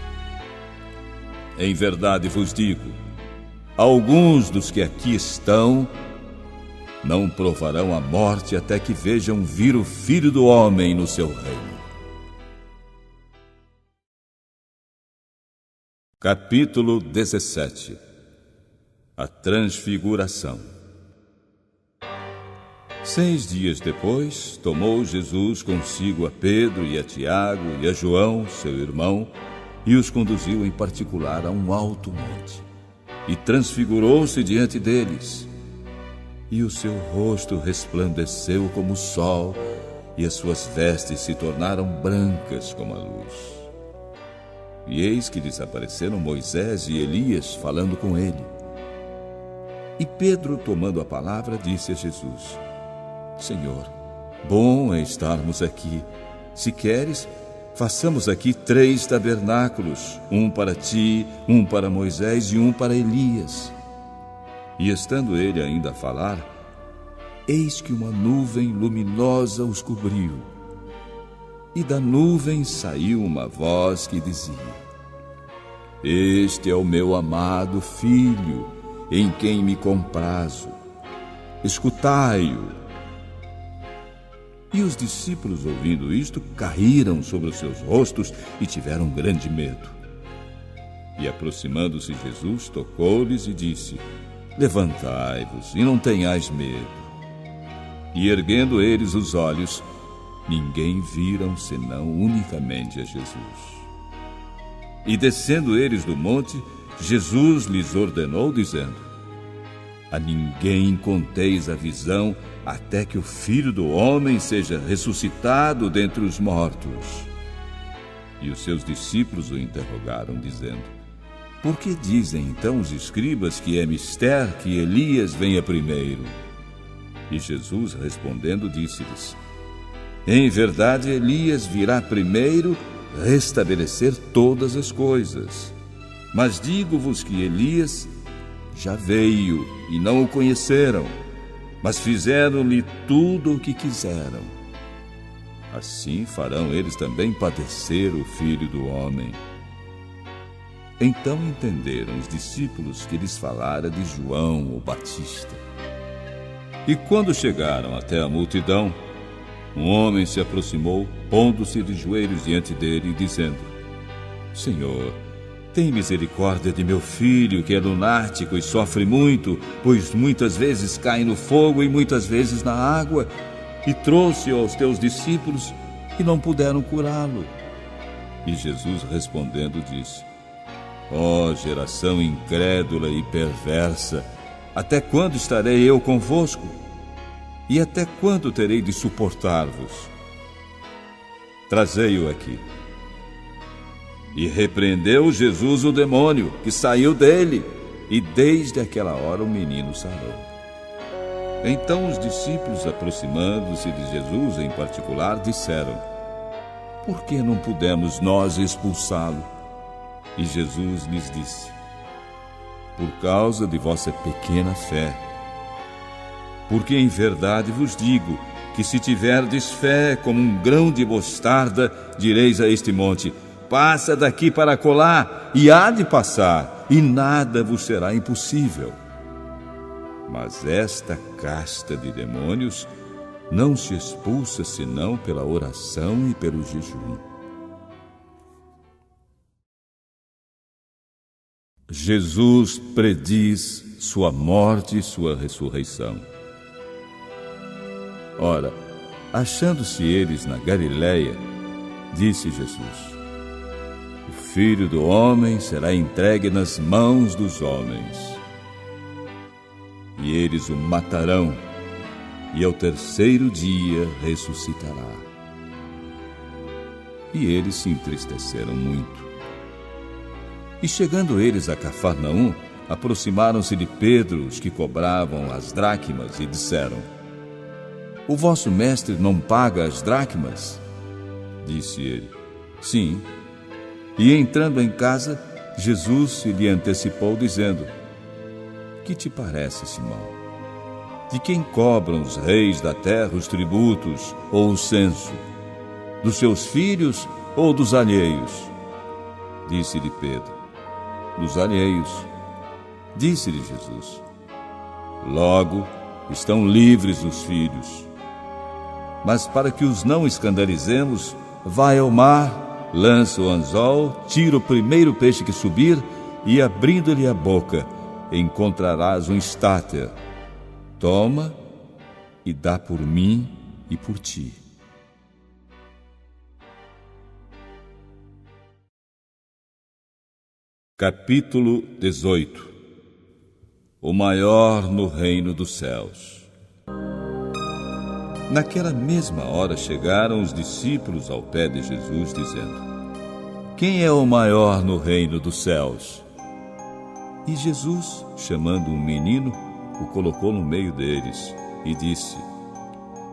Speaker 1: Em verdade vos digo, alguns dos que aqui estão não provarão a morte até que vejam vir o Filho do Homem no seu reino. Capítulo 17. A Transfiguração. 6 dias depois, tomou Jesus consigo a Pedro e a Tiago e a João, seu irmão, e os conduziu em particular a um alto monte. E transfigurou-se diante deles. E o seu rosto resplandeceu como o sol, e as suas vestes se tornaram brancas como a luz. E eis que lhes apareceram Moisés e Elias falando com ele. E Pedro, tomando a palavra, disse a Jesus: Senhor, bom é estarmos aqui. Se queres, façamos aqui 3 tabernáculos, um para ti, um para Moisés e um para Elias. E estando ele ainda a falar, eis que uma nuvem luminosa os cobriu. E da nuvem saiu uma voz que dizia: Este é o meu amado Filho, em quem me comprazo. Escutai-o. E os discípulos, ouvindo isto, caíram sobre os seus rostos e tiveram grande medo. E aproximando-se Jesus, tocou-lhes e disse: Levantai-vos e não tenhais medo. E erguendo eles os olhos, ninguém viram senão unicamente a Jesus. E descendo eles do monte, Jesus lhes ordenou, dizendo: A ninguém conteis a visão, até que o Filho do Homem seja ressuscitado dentre os mortos. E os seus discípulos o interrogaram, dizendo: Por que dizem então os escribas que é mister que Elias venha primeiro? E Jesus, respondendo, disse-lhes: Em verdade, Elias virá primeiro restabelecer todas as coisas. Mas digo-vos que Elias já veio e não o conheceram, mas fizeram-lhe tudo o que quiseram. Assim farão eles também padecer o Filho do Homem. Então entenderam os discípulos que lhes falara de João o Batista. E quando chegaram até a multidão, um homem se aproximou, pondo-se de joelhos diante dele e dizendo: Senhor, tem misericórdia de meu filho, que é lunático e sofre muito, pois muitas vezes cai no fogo e muitas vezes na água, e trouxe-o aos teus discípulos e não puderam curá-lo. E Jesus respondendo disse: Ó geração incrédula e perversa, até quando estarei eu convosco? E até quando terei de suportar-vos? Trazei-o aqui. E repreendeu Jesus o demônio, que saiu dele, e desde aquela hora o menino sarou. Então os discípulos, aproximando-se de Jesus em particular, disseram: Por que não pudemos nós expulsá-lo? E Jesus lhes disse: Por causa de vossa pequena fé. Porque em verdade vos digo que se tiverdes fé como um grão de mostarda, direis a este monte: Passa daqui para acolá, e há de passar, e nada vos será impossível. Mas esta casta de demônios não se expulsa senão pela oração e pelo jejum. Jesus prediz sua morte e sua ressurreição. Ora, achando-se eles na Galiléia, disse Jesus: O Filho do Homem será entregue nas mãos dos homens. E eles o matarão, e ao terceiro dia ressuscitará. E eles se entristeceram muito. E chegando eles a Cafarnaum, aproximaram-se de Pedro os que cobravam as dracmas e disseram: O vosso mestre não paga as dracmas? Disse ele: Sim. E entrando em casa, Jesus se lhe antecipou, dizendo: Que te parece, Simão? De quem cobram os reis da terra os tributos ou o censo? Dos seus filhos ou dos alheios? Disse-lhe Pedro: Dos alheios. Disse-lhe Jesus: Logo, estão livres os filhos. Mas para que os não escandalizemos, vai ao mar, lança o anzol, tira o primeiro peixe que subir, e abrindo-lhe a boca, encontrarás um estáter. Toma e dá por mim e por ti. Capítulo 18. O maior no reino dos céus. Naquela mesma hora chegaram os discípulos ao pé de Jesus, dizendo: Quem é o maior no reino dos céus? E Jesus, chamando um menino, o colocou no meio deles e disse: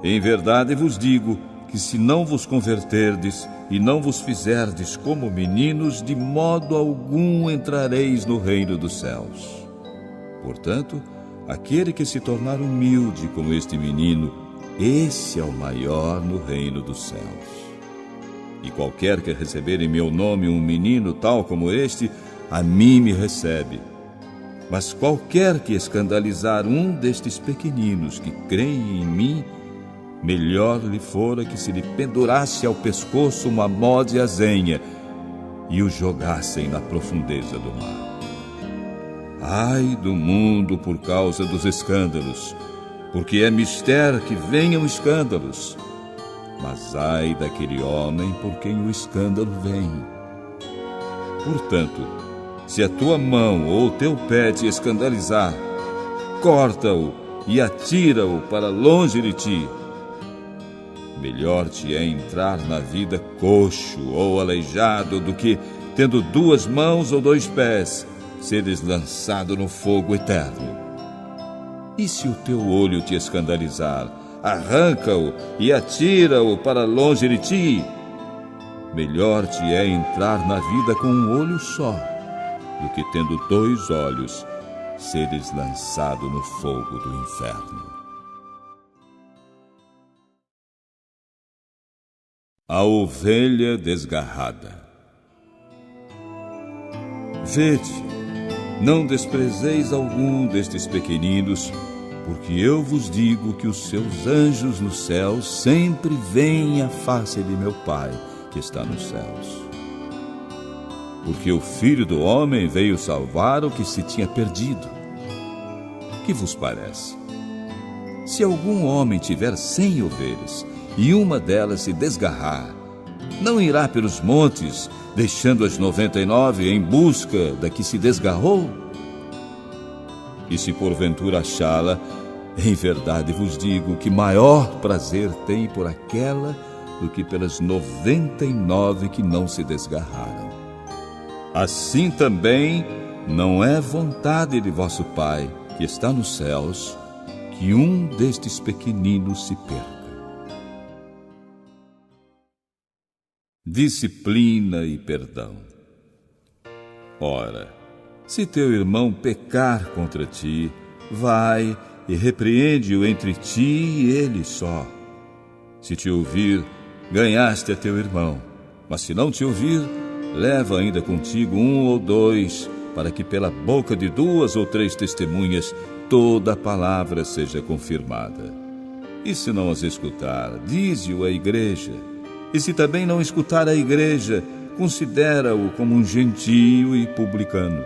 Speaker 1: Em verdade vos digo que se não vos converterdes e não vos fizerdes como meninos, de modo algum entrareis no reino dos céus. Portanto, aquele que se tornar humilde como este menino, esse é o maior no reino dos céus. E qualquer que receber em meu nome um menino tal como este, a mim me recebe. Mas qualquer que escandalizar um destes pequeninos que creem em mim, melhor lhe fora que se lhe pendurasse ao pescoço uma mó de azenha e o jogassem na profundeza do mar. Ai do mundo por causa dos escândalos, porque é mister que venham escândalos. Mas ai daquele homem por quem o escândalo vem. Portanto, se a tua mão ou o teu pé te escandalizar, corta-o e atira-o para longe de ti. Melhor te é entrar na vida coxo ou aleijado do que, tendo 2 mãos ou 2 pés, seres lançado no fogo eterno. E se o teu olho te escandalizar, arranca-o e atira-o para longe de ti. Melhor te é entrar na vida com um olho só, do que tendo 2 olhos, seres lançado no fogo do inferno. A ovelha desgarrada. Vede, não desprezeis algum destes pequeninos, porque eu vos digo que os seus anjos nos céus sempre veem a face de meu Pai que está nos céus. Porque o Filho do Homem veio salvar o que se tinha perdido. Que vos parece? Se algum homem tiver 100 ovelhas e uma delas se desgarrar, não irá pelos montes, deixando as 99 em busca da que se desgarrou? E se porventura achá-la, em verdade vos digo que maior prazer tem por aquela do que pelas 99 que não se desgarraram. Assim também não é vontade de vosso Pai, que está nos céus, que um destes pequeninos se perca. Disciplina e perdão. Ora, se teu irmão pecar contra ti, vai e repreende-o entre ti e ele só. Se te ouvir, ganhaste a teu irmão, mas se não te ouvir, leva ainda contigo 1 ou 2, para que pela boca de 2 ou 3 testemunhas toda a palavra seja confirmada. E se não as escutar, dize-o à igreja. E se também não escutar a igreja, considera-o como um gentio e publicano.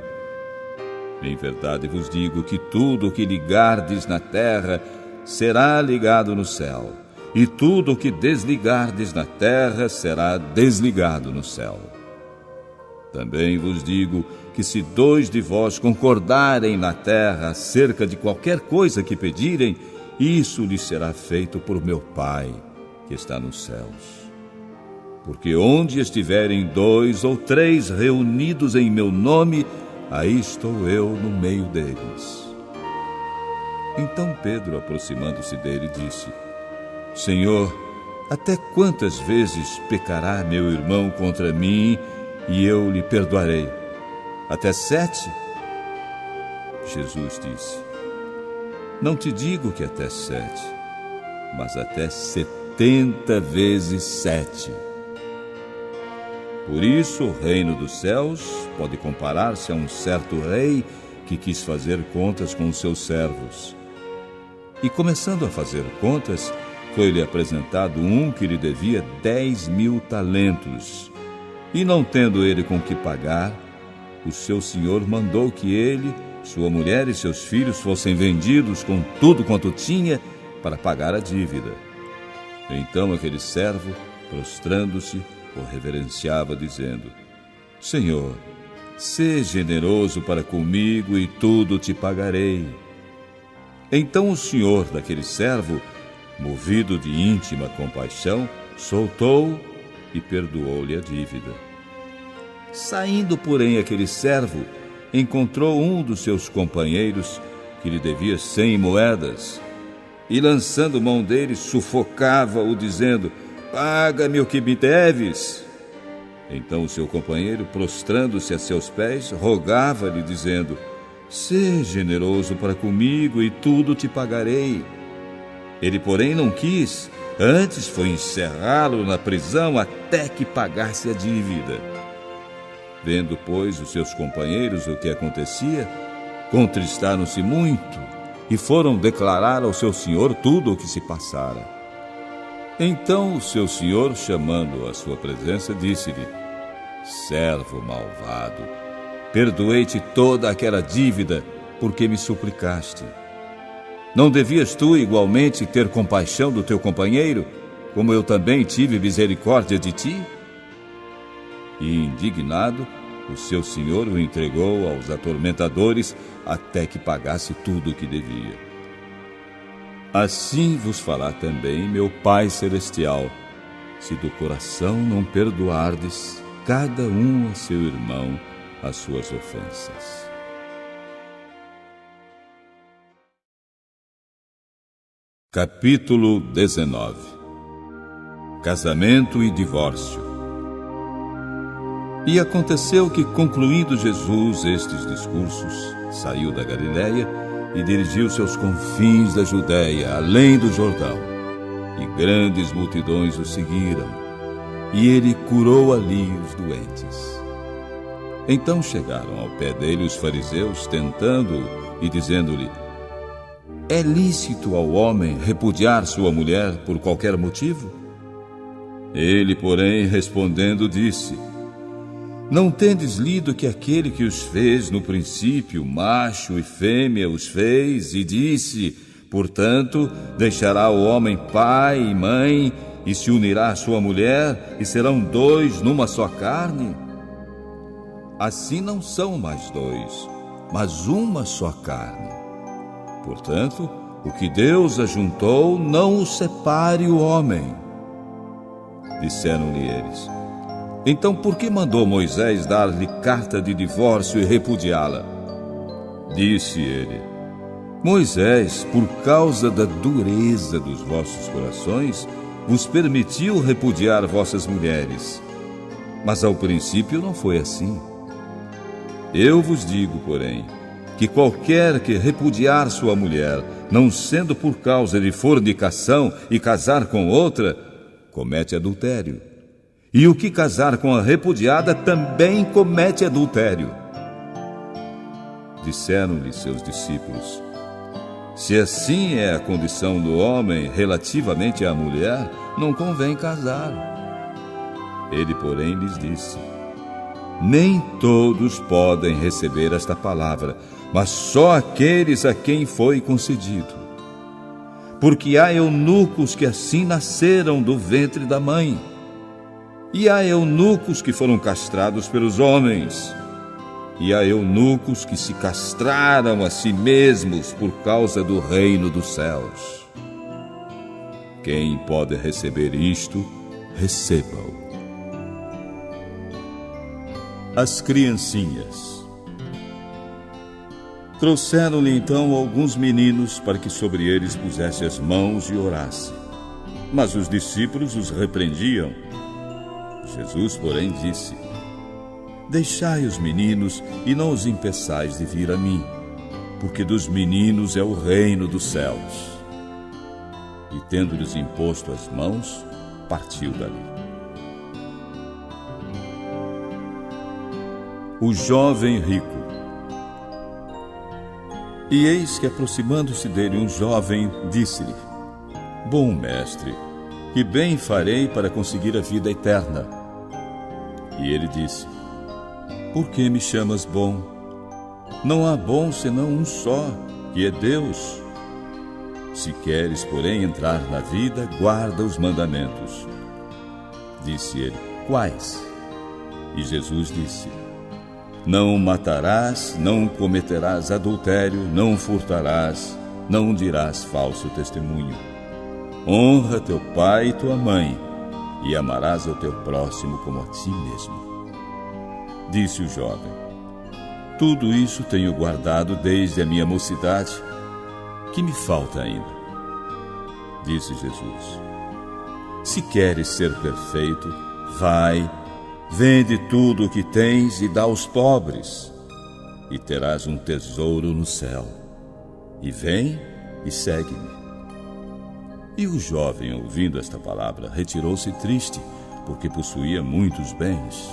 Speaker 1: Em verdade vos digo que tudo o que ligardes na terra será ligado no céu, e tudo o que desligardes na terra será desligado no céu. Também vos digo que se 2 de vós concordarem na terra acerca de qualquer coisa que pedirem, isso lhes será feito por meu Pai, que está nos céus. Porque onde estiverem 2 ou 3 reunidos em meu nome, aí estou eu no meio deles. Então Pedro, aproximando-se dele, disse: Senhor, até quantas vezes pecará meu irmão contra mim e eu lhe perdoarei? Até 7? Jesus disse: Não te digo que até 7, mas até 70 vezes 7. Por isso, o reino dos céus pode comparar-se a um certo rei que quis fazer contas com os seus servos. E começando a fazer contas, foi-lhe apresentado um que lhe devia 10.000 talentos. E não tendo ele com que pagar, o seu senhor mandou que ele, sua mulher e seus filhos fossem vendidos com tudo quanto tinha para pagar a dívida. Então aquele servo, prostrando-se, o reverenciava, dizendo: Senhor, sê generoso para comigo e tudo te pagarei. Então o senhor daquele servo, movido de íntima compaixão, soltou e perdoou-lhe a dívida. Saindo, porém, aquele servo encontrou um dos seus companheiros que lhe devia 100 moedas e, lançando mão dele, sufocava-o, dizendo: Paga-me o que me deves. Então o seu companheiro, prostrando-se a seus pés, rogava-lhe, dizendo: Sê generoso para comigo e tudo te pagarei. Ele, porém, não quis, antes foi encerrá-lo na prisão até que pagasse a dívida. Vendo, pois, os seus companheiros o que acontecia, contristaram-se muito e foram declarar ao seu senhor tudo o que se passara. Então o seu senhor, chamando-o à sua presença, disse-lhe: Servo malvado, perdoei-te toda aquela dívida, porque me suplicaste. Não devias tu igualmente ter compaixão do teu companheiro, como eu também tive misericórdia de ti? E, indignado, o seu senhor o entregou aos atormentadores até que pagasse tudo o que devia. Assim vos fará também meu Pai Celestial, se do coração não perdoardes cada um a seu irmão as suas ofensas. Capítulo 19. Casamento e divórcio. E aconteceu que, concluindo Jesus estes discursos, saiu da Galiléia e dirigiu-se aos confins da Judéia, além do Jordão. E grandes multidões o seguiram, e ele curou ali os doentes. Então chegaram ao pé dele os fariseus, tentando-o e dizendo-lhe: é lícito ao homem repudiar sua mulher por qualquer motivo? Ele, porém, respondendo, disse: não tendes lido que aquele que os fez no princípio, macho e fêmea, os fez, e disse: portanto, deixará o homem pai e mãe, e se unirá à sua mulher, e serão dois numa só carne? Assim não são mais dois, mas uma só carne. Portanto, o que Deus ajuntou, não o separe o homem. Disseram-lhe eles: então por que mandou Moisés dar-lhe carta de divórcio e repudiá-la? Disse ele: Moisés, por causa da dureza dos vossos corações, vos permitiu repudiar vossas mulheres. Mas ao princípio não foi assim. Eu vos digo, porém, que qualquer que repudiar sua mulher, não sendo por causa de fornicação e casar com outra, comete adultério. E o que casar com a repudiada também comete adultério. Disseram-lhe seus discípulos: se assim é a condição do homem relativamente à mulher, não convém casar. Ele, porém, lhes disse: nem todos podem receber esta palavra, mas só aqueles a quem foi concedido. Porque há eunucos que assim nasceram do ventre da mãe, e há eunucos que foram castrados pelos homens, e há eunucos que se castraram a si mesmos por causa do reino dos céus. Quem pode receber isto, receba-o. As criancinhas. Trouxeram-lhe então alguns meninos para que sobre eles pusesse as mãos e orasse. Mas os discípulos os repreendiam. Jesus, porém, disse: deixai os meninos e não os impeçais de vir a mim, porque dos meninos é o reino dos céus. E tendo-lhes imposto as mãos, partiu dali. O jovem rico. E eis que, aproximando-se dele um jovem, disse-lhe: bom mestre, que bem farei para conseguir a vida eterna? E ele disse: por que me chamas bom? Não há bom senão um só, que é Deus. Se queres, porém, entrar na vida, guarda os mandamentos. Disse ele: quais? E Jesus disse: não matarás, não cometerás adultério, não furtarás, não dirás falso testemunho. Honra teu pai e tua mãe, e amarás ao teu próximo como a ti mesmo. Disse o jovem: tudo isso tenho guardado desde a minha mocidade. Que me falta ainda? Disse Jesus: se queres ser perfeito, vai, vende tudo o que tens e dá aos pobres, e terás um tesouro no céu. E vem e segue-me. E o jovem, ouvindo esta palavra, retirou-se triste, porque possuía muitos bens.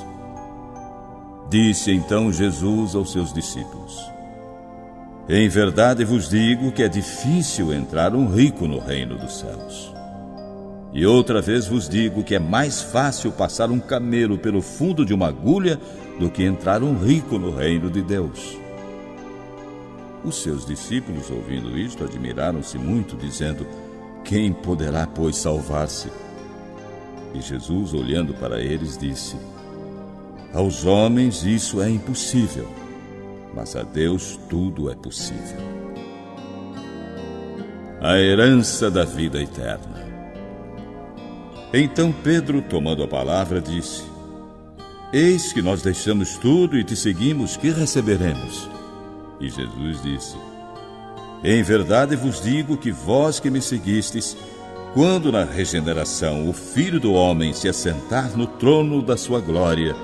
Speaker 1: Disse então Jesus aos seus discípulos: em verdade vos digo que é difícil entrar um rico no reino dos céus. E outra vez vos digo que é mais fácil passar um camelo pelo fundo de uma agulha do que entrar um rico no reino de Deus. Os seus discípulos, ouvindo isto, admiraram-se muito, dizendo: quem poderá, pois, salvar-se? E Jesus, olhando para eles, disse: aos homens isso é impossível, mas a Deus tudo é possível. A herança da vida eterna. Então Pedro, tomando a palavra, disse: eis que nós deixamos tudo e te seguimos, que receberemos? E Jesus disse: Em verdade vos digo que vós que me seguistes, quando na regeneração o Filho do Homem se assentar no trono da sua glória,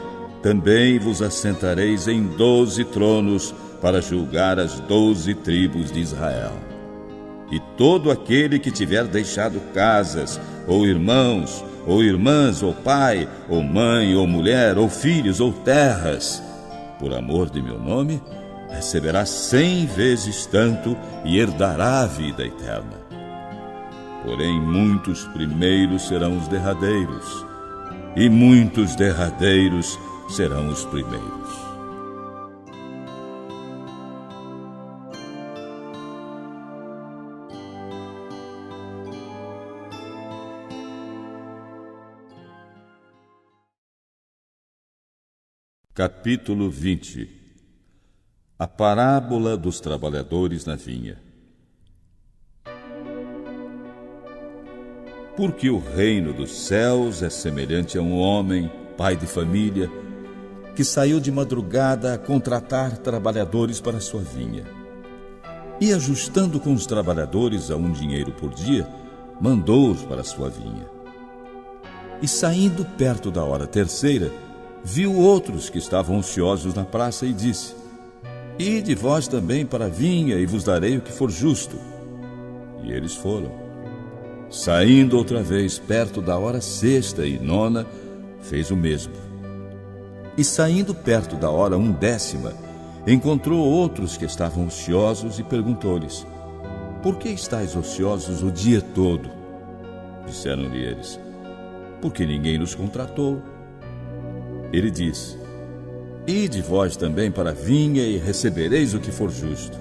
Speaker 1: também vos assentareis em 12 tronos para julgar as 12 tribos de Israel. E todo aquele que tiver deixado casas, ou irmãos, ou irmãs, ou pai, ou mãe, ou mulher, ou filhos, ou terras, por amor de meu nome, receberá 100 vezes tanto e herdará a vida eterna. Porém, muitos primeiros serão os derradeiros, e muitos derradeiros serão os primeiros. Capítulo 20. A parábola dos trabalhadores na vinha. Porque o reino dos céus é semelhante a um homem, pai de família, que saiu de madrugada a contratar trabalhadores para sua vinha. E ajustando com os trabalhadores a 1 dinheiro por dia, mandou-os para sua vinha. E saindo perto da hora terceira, viu outros que estavam ociosos na praça e disse: Ide vós também para a vinha e vos darei o que for justo. E eles foram. Saindo outra vez perto da hora sexta e nona, fez o mesmo. E saindo perto da hora 1/10, encontrou outros que estavam ociosos e perguntou-lhes: Por que estáis ociosos o dia todo? Disseram-lhe eles: Porque ninguém nos contratou. Ele disse: Ide vós também para a vinha e recebereis o que for justo.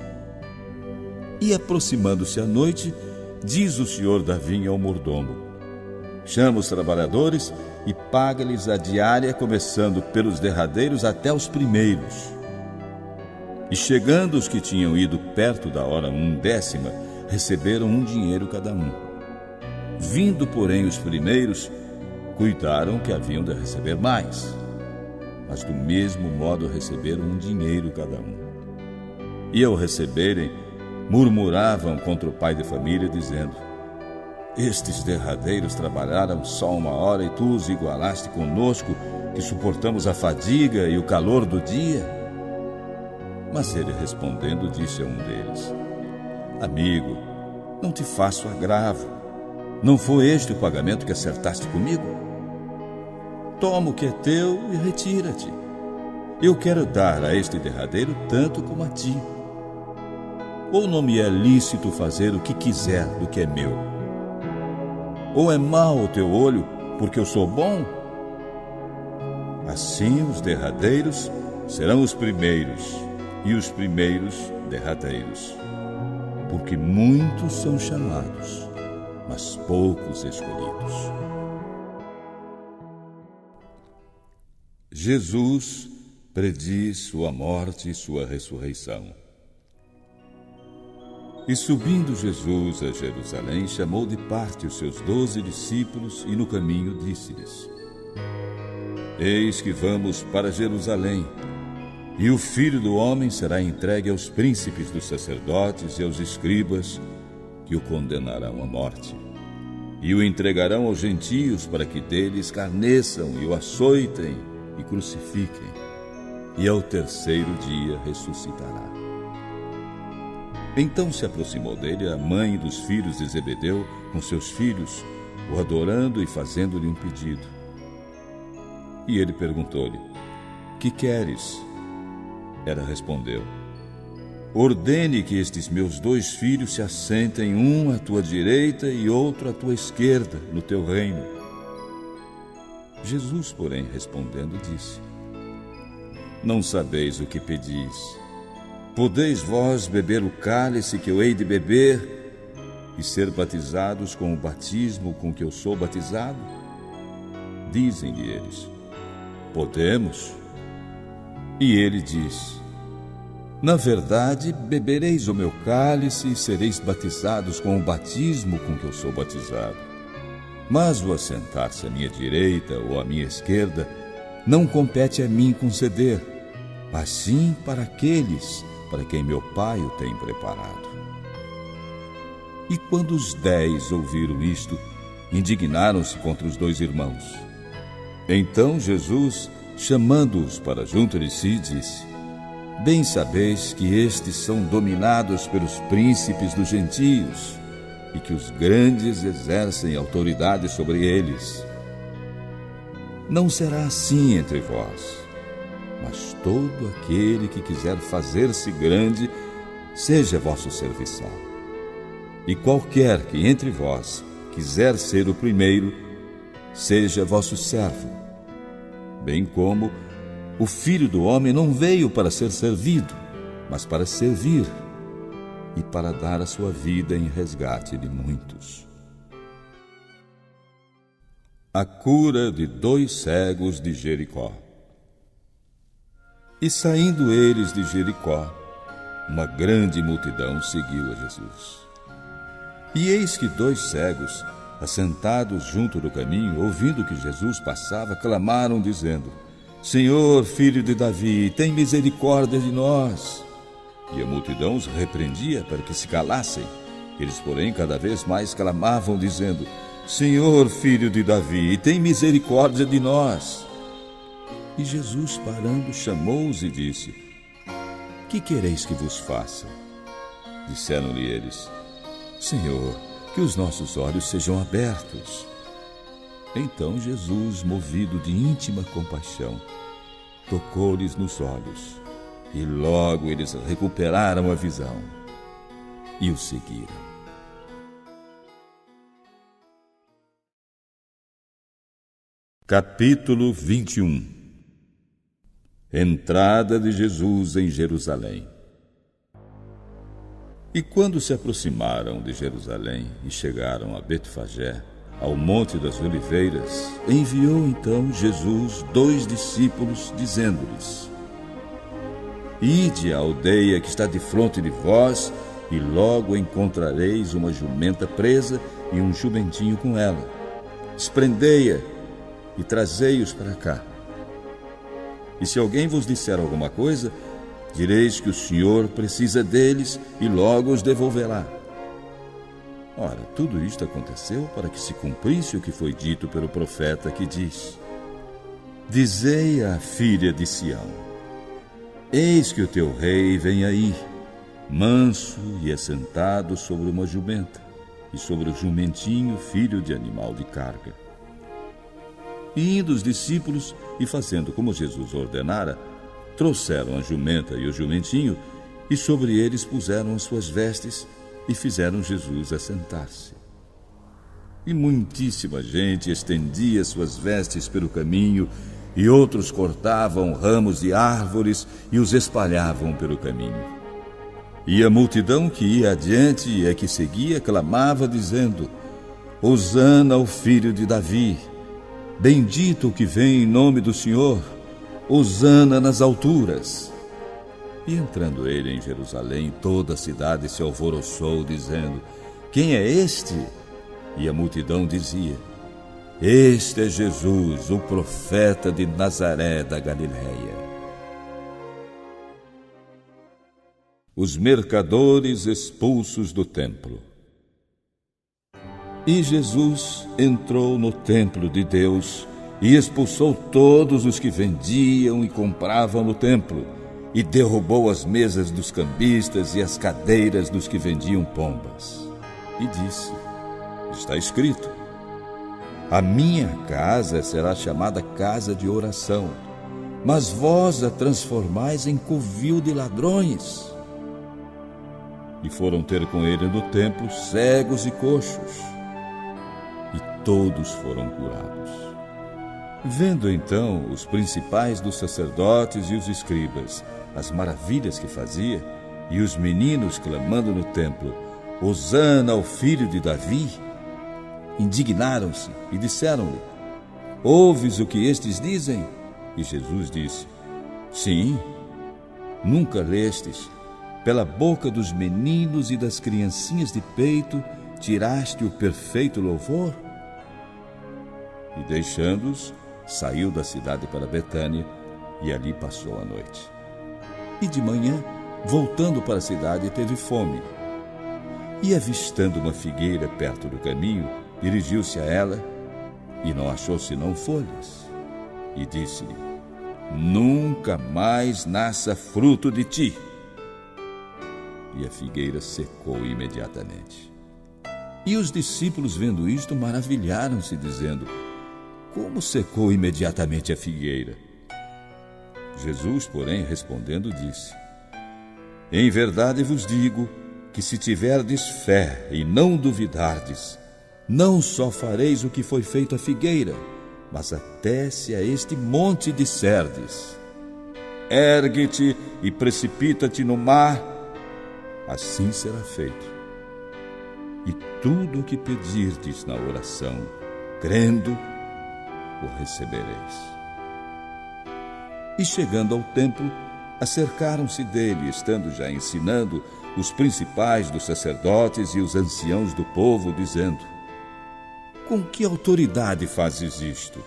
Speaker 1: E aproximando-se a noite, diz o senhor da vinha ao mordomo: Chama os trabalhadores e paga-lhes a diária, começando pelos derradeiros até os primeiros. E chegando os que tinham ido perto da hora 1/10, receberam 1 dinheiro cada um. Vindo, porém, os primeiros, cuidaram que haviam de receber mais, mas do mesmo modo receberam 1 dinheiro cada um. E ao receberem, murmuravam contra o pai de família, dizendo: Estes derradeiros trabalharam só 1 hora e tu os igualaste conosco, que suportamos a fadiga e o calor do dia? Mas ele respondendo disse a um deles: Amigo, não te faço agravo. Não foi este o pagamento que acertaste comigo? Toma o que é teu e retira-te. Eu quero dar a este derradeiro tanto como a ti. Ou não me é lícito fazer o que quiser do que é meu? Ou é mau o teu olho, porque eu sou bom? Assim os derradeiros serão os primeiros, e os primeiros derradeiros. Porque muitos são chamados, mas poucos escolhidos. Jesus prediz sua morte e sua ressurreição. E subindo Jesus a Jerusalém, chamou de parte os seus 12 discípulos e no caminho disse-lhes: Eis que vamos para Jerusalém, e o Filho do Homem será entregue aos príncipes dos sacerdotes e aos escribas, que o condenarão à morte. E o entregarão aos gentios para que dele escarneçam e o açoitem e crucifiquem, e ao terceiro dia ressuscitará. Então se aproximou dele a mãe dos filhos de Zebedeu com seus filhos, o adorando e fazendo-lhe um pedido. E ele perguntou-lhe: Que queres? Ela respondeu: Ordene que estes meus 2 filhos se assentem, um à tua direita e outro à tua esquerda, no teu reino. Jesus, porém, respondendo, disse: Não sabeis o que pedis. Podeis vós beber o cálice que eu hei de beber e ser batizados com o batismo com que eu sou batizado? Dizem-lhe eles: Podemos. E ele diz: Na verdade, bebereis o meu cálice e sereis batizados com o batismo com que eu sou batizado. Mas o assentar-se à minha direita ou à minha esquerda não compete a mim conceder, mas sim para aqueles para quem meu Pai o tem preparado. E quando os 10 ouviram isto, indignaram-se contra os 2 irmãos. Então Jesus, chamando-os para junto de si, disse: Bem sabeis que estes são dominados pelos príncipes dos gentios, e que os grandes exercem autoridade sobre eles. Não será assim entre vós, mas todo aquele que quiser fazer-se grande, seja vosso serviçal. E qualquer que entre vós quiser ser o primeiro, seja vosso servo. Bem como o Filho do Homem não veio para ser servido, mas para servir e para dar a sua vida em resgate de muitos. A cura de 2 cegos de Jericó. E saindo eles de Jericó, uma grande multidão seguiu a Jesus. E eis que 2 cegos, assentados junto do caminho, ouvindo que Jesus passava, clamaram, dizendo: Senhor, filho de Davi, tem misericórdia de nós. E a multidão os repreendia para que se calassem. Eles, porém, cada vez mais clamavam, dizendo: Senhor, filho de Davi, tem misericórdia de nós. E Jesus, parando, chamou-os e disse: Que quereis que vos faça? Disseram-lhe eles: Senhor, que os nossos olhos sejam abertos. Então Jesus, movido de íntima compaixão, tocou-lhes nos olhos, e logo eles recuperaram a visão e o seguiram. Capítulo 21. Entrada de Jesus em Jerusalém. E quando se aproximaram de Jerusalém e chegaram a Betfagé, ao Monte das Oliveiras, enviou então Jesus 2 discípulos, dizendo-lhes: Ide à aldeia que está defronte de vós, e logo encontrareis uma jumenta presa e um jumentinho com ela. Desprendei-a e trazei-os para cá. E se alguém vos disser alguma coisa, direis que o Senhor precisa deles e logo os devolverá. Ora, tudo isto aconteceu para que se cumprisse o que foi dito pelo profeta, que diz: Dizei à filha de Sião: Eis que o teu rei vem aí, manso e assentado sobre uma jumenta, e sobre o jumentinho, filho de animal de carga. E indo os discípulos, e fazendo como Jesus ordenara, trouxeram a jumenta e o jumentinho, e sobre eles puseram as suas vestes, e fizeram Jesus assentar-se. E muitíssima gente estendia suas vestes pelo caminho, e outros cortavam ramos de árvores e os espalhavam pelo caminho. E a multidão que ia adiante e a que seguia clamava, dizendo: Hosana ao filho de Davi, bendito o que vem em nome do Senhor, hosana nas alturas. E entrando ele em Jerusalém, toda a cidade se alvoroçou, dizendo: Quem é este? E a multidão dizia: Este é Jesus, o profeta de Nazaré da Galileia. Os mercadores expulsos do templo. E Jesus entrou no templo de Deus e expulsou todos os que vendiam e compravam no templo, e derrubou as mesas dos cambistas e as cadeiras dos que vendiam pombas. E disse: Está escrito: A minha casa será chamada casa de oração, mas vós a transformais em covil de ladrões. E foram ter com ele no templo cegos e coxos, e todos foram curados. Vendo então os principais dos sacerdotes e os escribas as maravilhas que fazia, e os meninos clamando no templo: Hosana ao filho de Davi, indignaram-se e disseram-lhe: Ouves o que estes dizem? E Jesus disse: Sim, nunca lestes: Pela boca dos meninos e das criancinhas de peito tiraste o perfeito louvor? E deixando-os, saiu da cidade para Betânia, e ali passou a noite. E de manhã, voltando para a cidade, teve fome. E avistando uma figueira perto do caminho, dirigiu-se a ela e não achou senão folhas. E disse-lhe: nunca mais nasça fruto de ti. E a figueira secou imediatamente. E os discípulos, vendo isto, maravilharam-se, dizendo: como secou imediatamente a figueira? Jesus, porém, respondendo, disse: em verdade vos digo que se tiverdes fé e não duvidardes, não só fareis o que foi feito à figueira, mas até se a este monte disserdes: ergue-te e precipita-te no mar, assim será feito. E tudo o que pedirdes na oração, crendo, o recebereis. E chegando ao templo, acercaram-se dele, estando já ensinando, os principais dos sacerdotes e os anciãos do povo, dizendo: com que autoridade fazes isto?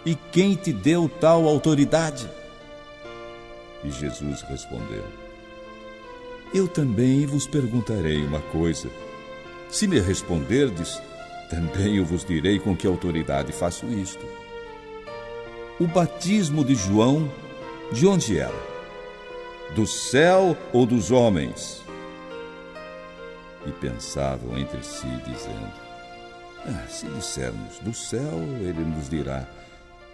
Speaker 1: E quem te deu tal autoridade? E Jesus respondeu: eu também vos perguntarei uma coisa. Se me responderdes, também eu vos direi com que autoridade faço isto. O batismo de João, de onde era? Do céu ou dos homens? E pensavam entre si, dizendo: se dissermos do céu, ele nos dirá: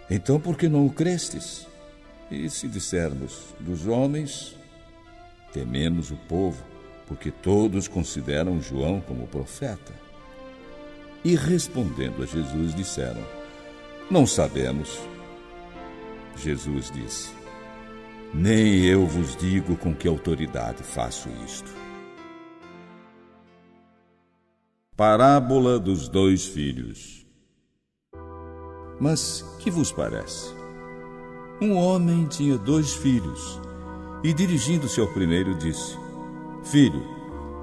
Speaker 1: então por que não o crestes? E se dissermos dos homens, tememos o povo, porque todos consideram João como profeta. E respondendo a Jesus, disseram: não sabemos. Jesus disse: nem eu vos digo com que autoridade faço isto. Parábola dos dois filhos. Mas que vos parece? Um homem tinha 2 filhos, e dirigindo-se ao primeiro, disse: filho,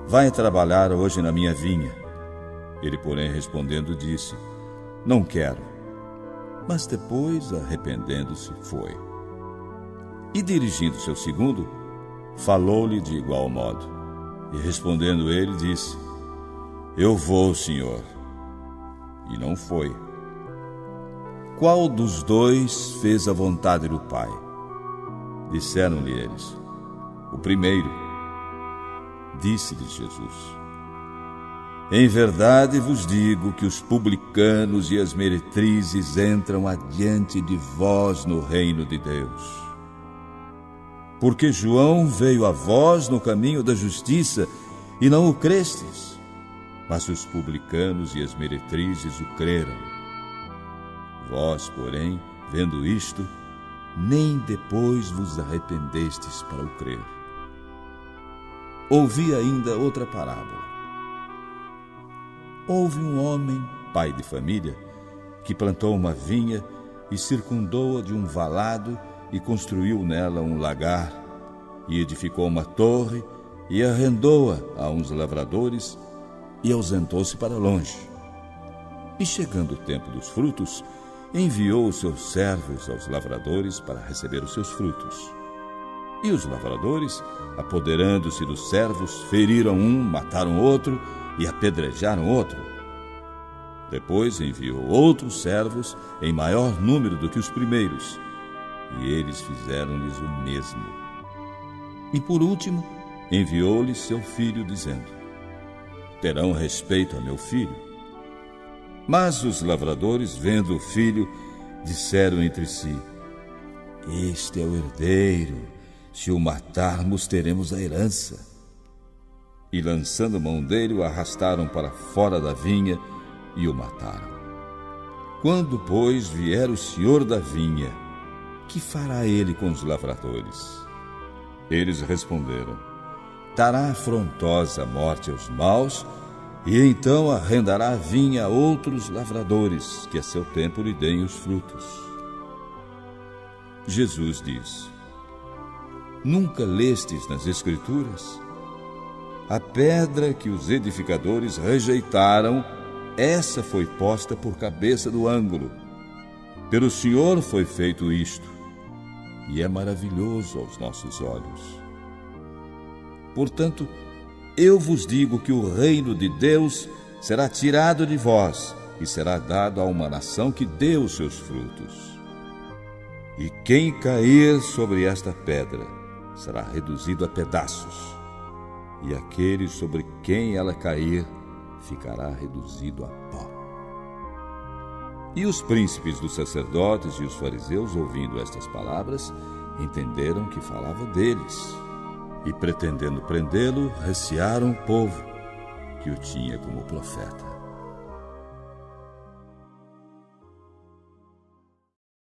Speaker 1: vai trabalhar hoje na minha vinha. Ele, porém, respondendo, disse: não quero. Mas depois, arrependendo-se, foi. E dirigindo-se ao segundo, falou-lhe de igual modo. E respondendo ele, disse: eu vou, senhor. E não foi. Qual dos 2 fez a vontade do Pai? Disseram-lhe eles: o primeiro. Disse-lhes Jesus: em verdade vos digo que os publicanos e as meretrizes entram adiante de vós no reino de Deus. Porque João veio a vós no caminho da justiça e não o crestes, mas os publicanos e as meretrizes o creram. Vós, porém, vendo isto, nem depois vos arrependestes para o crer. Ouvi ainda outra parábola. Houve um homem, pai de família, que plantou uma vinha e circundou-a de um valado e construiu nela um lagar, e edificou uma torre e arrendou-a a uns lavradores e ausentou-se para longe. E chegando o tempo dos frutos, enviou os seus servos aos lavradores para receber os seus frutos. E os lavradores, apoderando-se dos servos, feriram um, mataram outro e apedrejaram outro. Depois enviou outros servos em maior número do que os primeiros, e eles fizeram-lhes o mesmo. E por último, enviou-lhes seu filho, dizendo: terão respeito a meu filho. Mas os lavradores, vendo o filho, disseram entre si: este é o herdeiro, se o matarmos, teremos a herança. E lançando mão dele, o arrastaram para fora da vinha e o mataram. Quando, pois, vier o senhor da vinha, que fará ele com os lavradores? Eles responderam: dará afrontosa morte aos maus, e então arrendará a vinha a outros lavradores, que a seu tempo lhe deem os frutos. Jesus diz: nunca lestes nas Escrituras? A pedra que os edificadores rejeitaram, essa foi posta por cabeça do ângulo. Pelo Senhor foi feito isto, e é maravilhoso aos nossos olhos. Portanto, Eu vos digo que o reino de Deus será tirado de vós e será dado a uma nação que dê os seus frutos. E quem cair sobre esta pedra será reduzido a pedaços, e aquele sobre quem ela cair ficará reduzido a pó. E os príncipes dos sacerdotes e os fariseus, ouvindo estas palavras, entenderam que falava deles, e pretendendo prendê-lo, recearam o povo, que o tinha como profeta.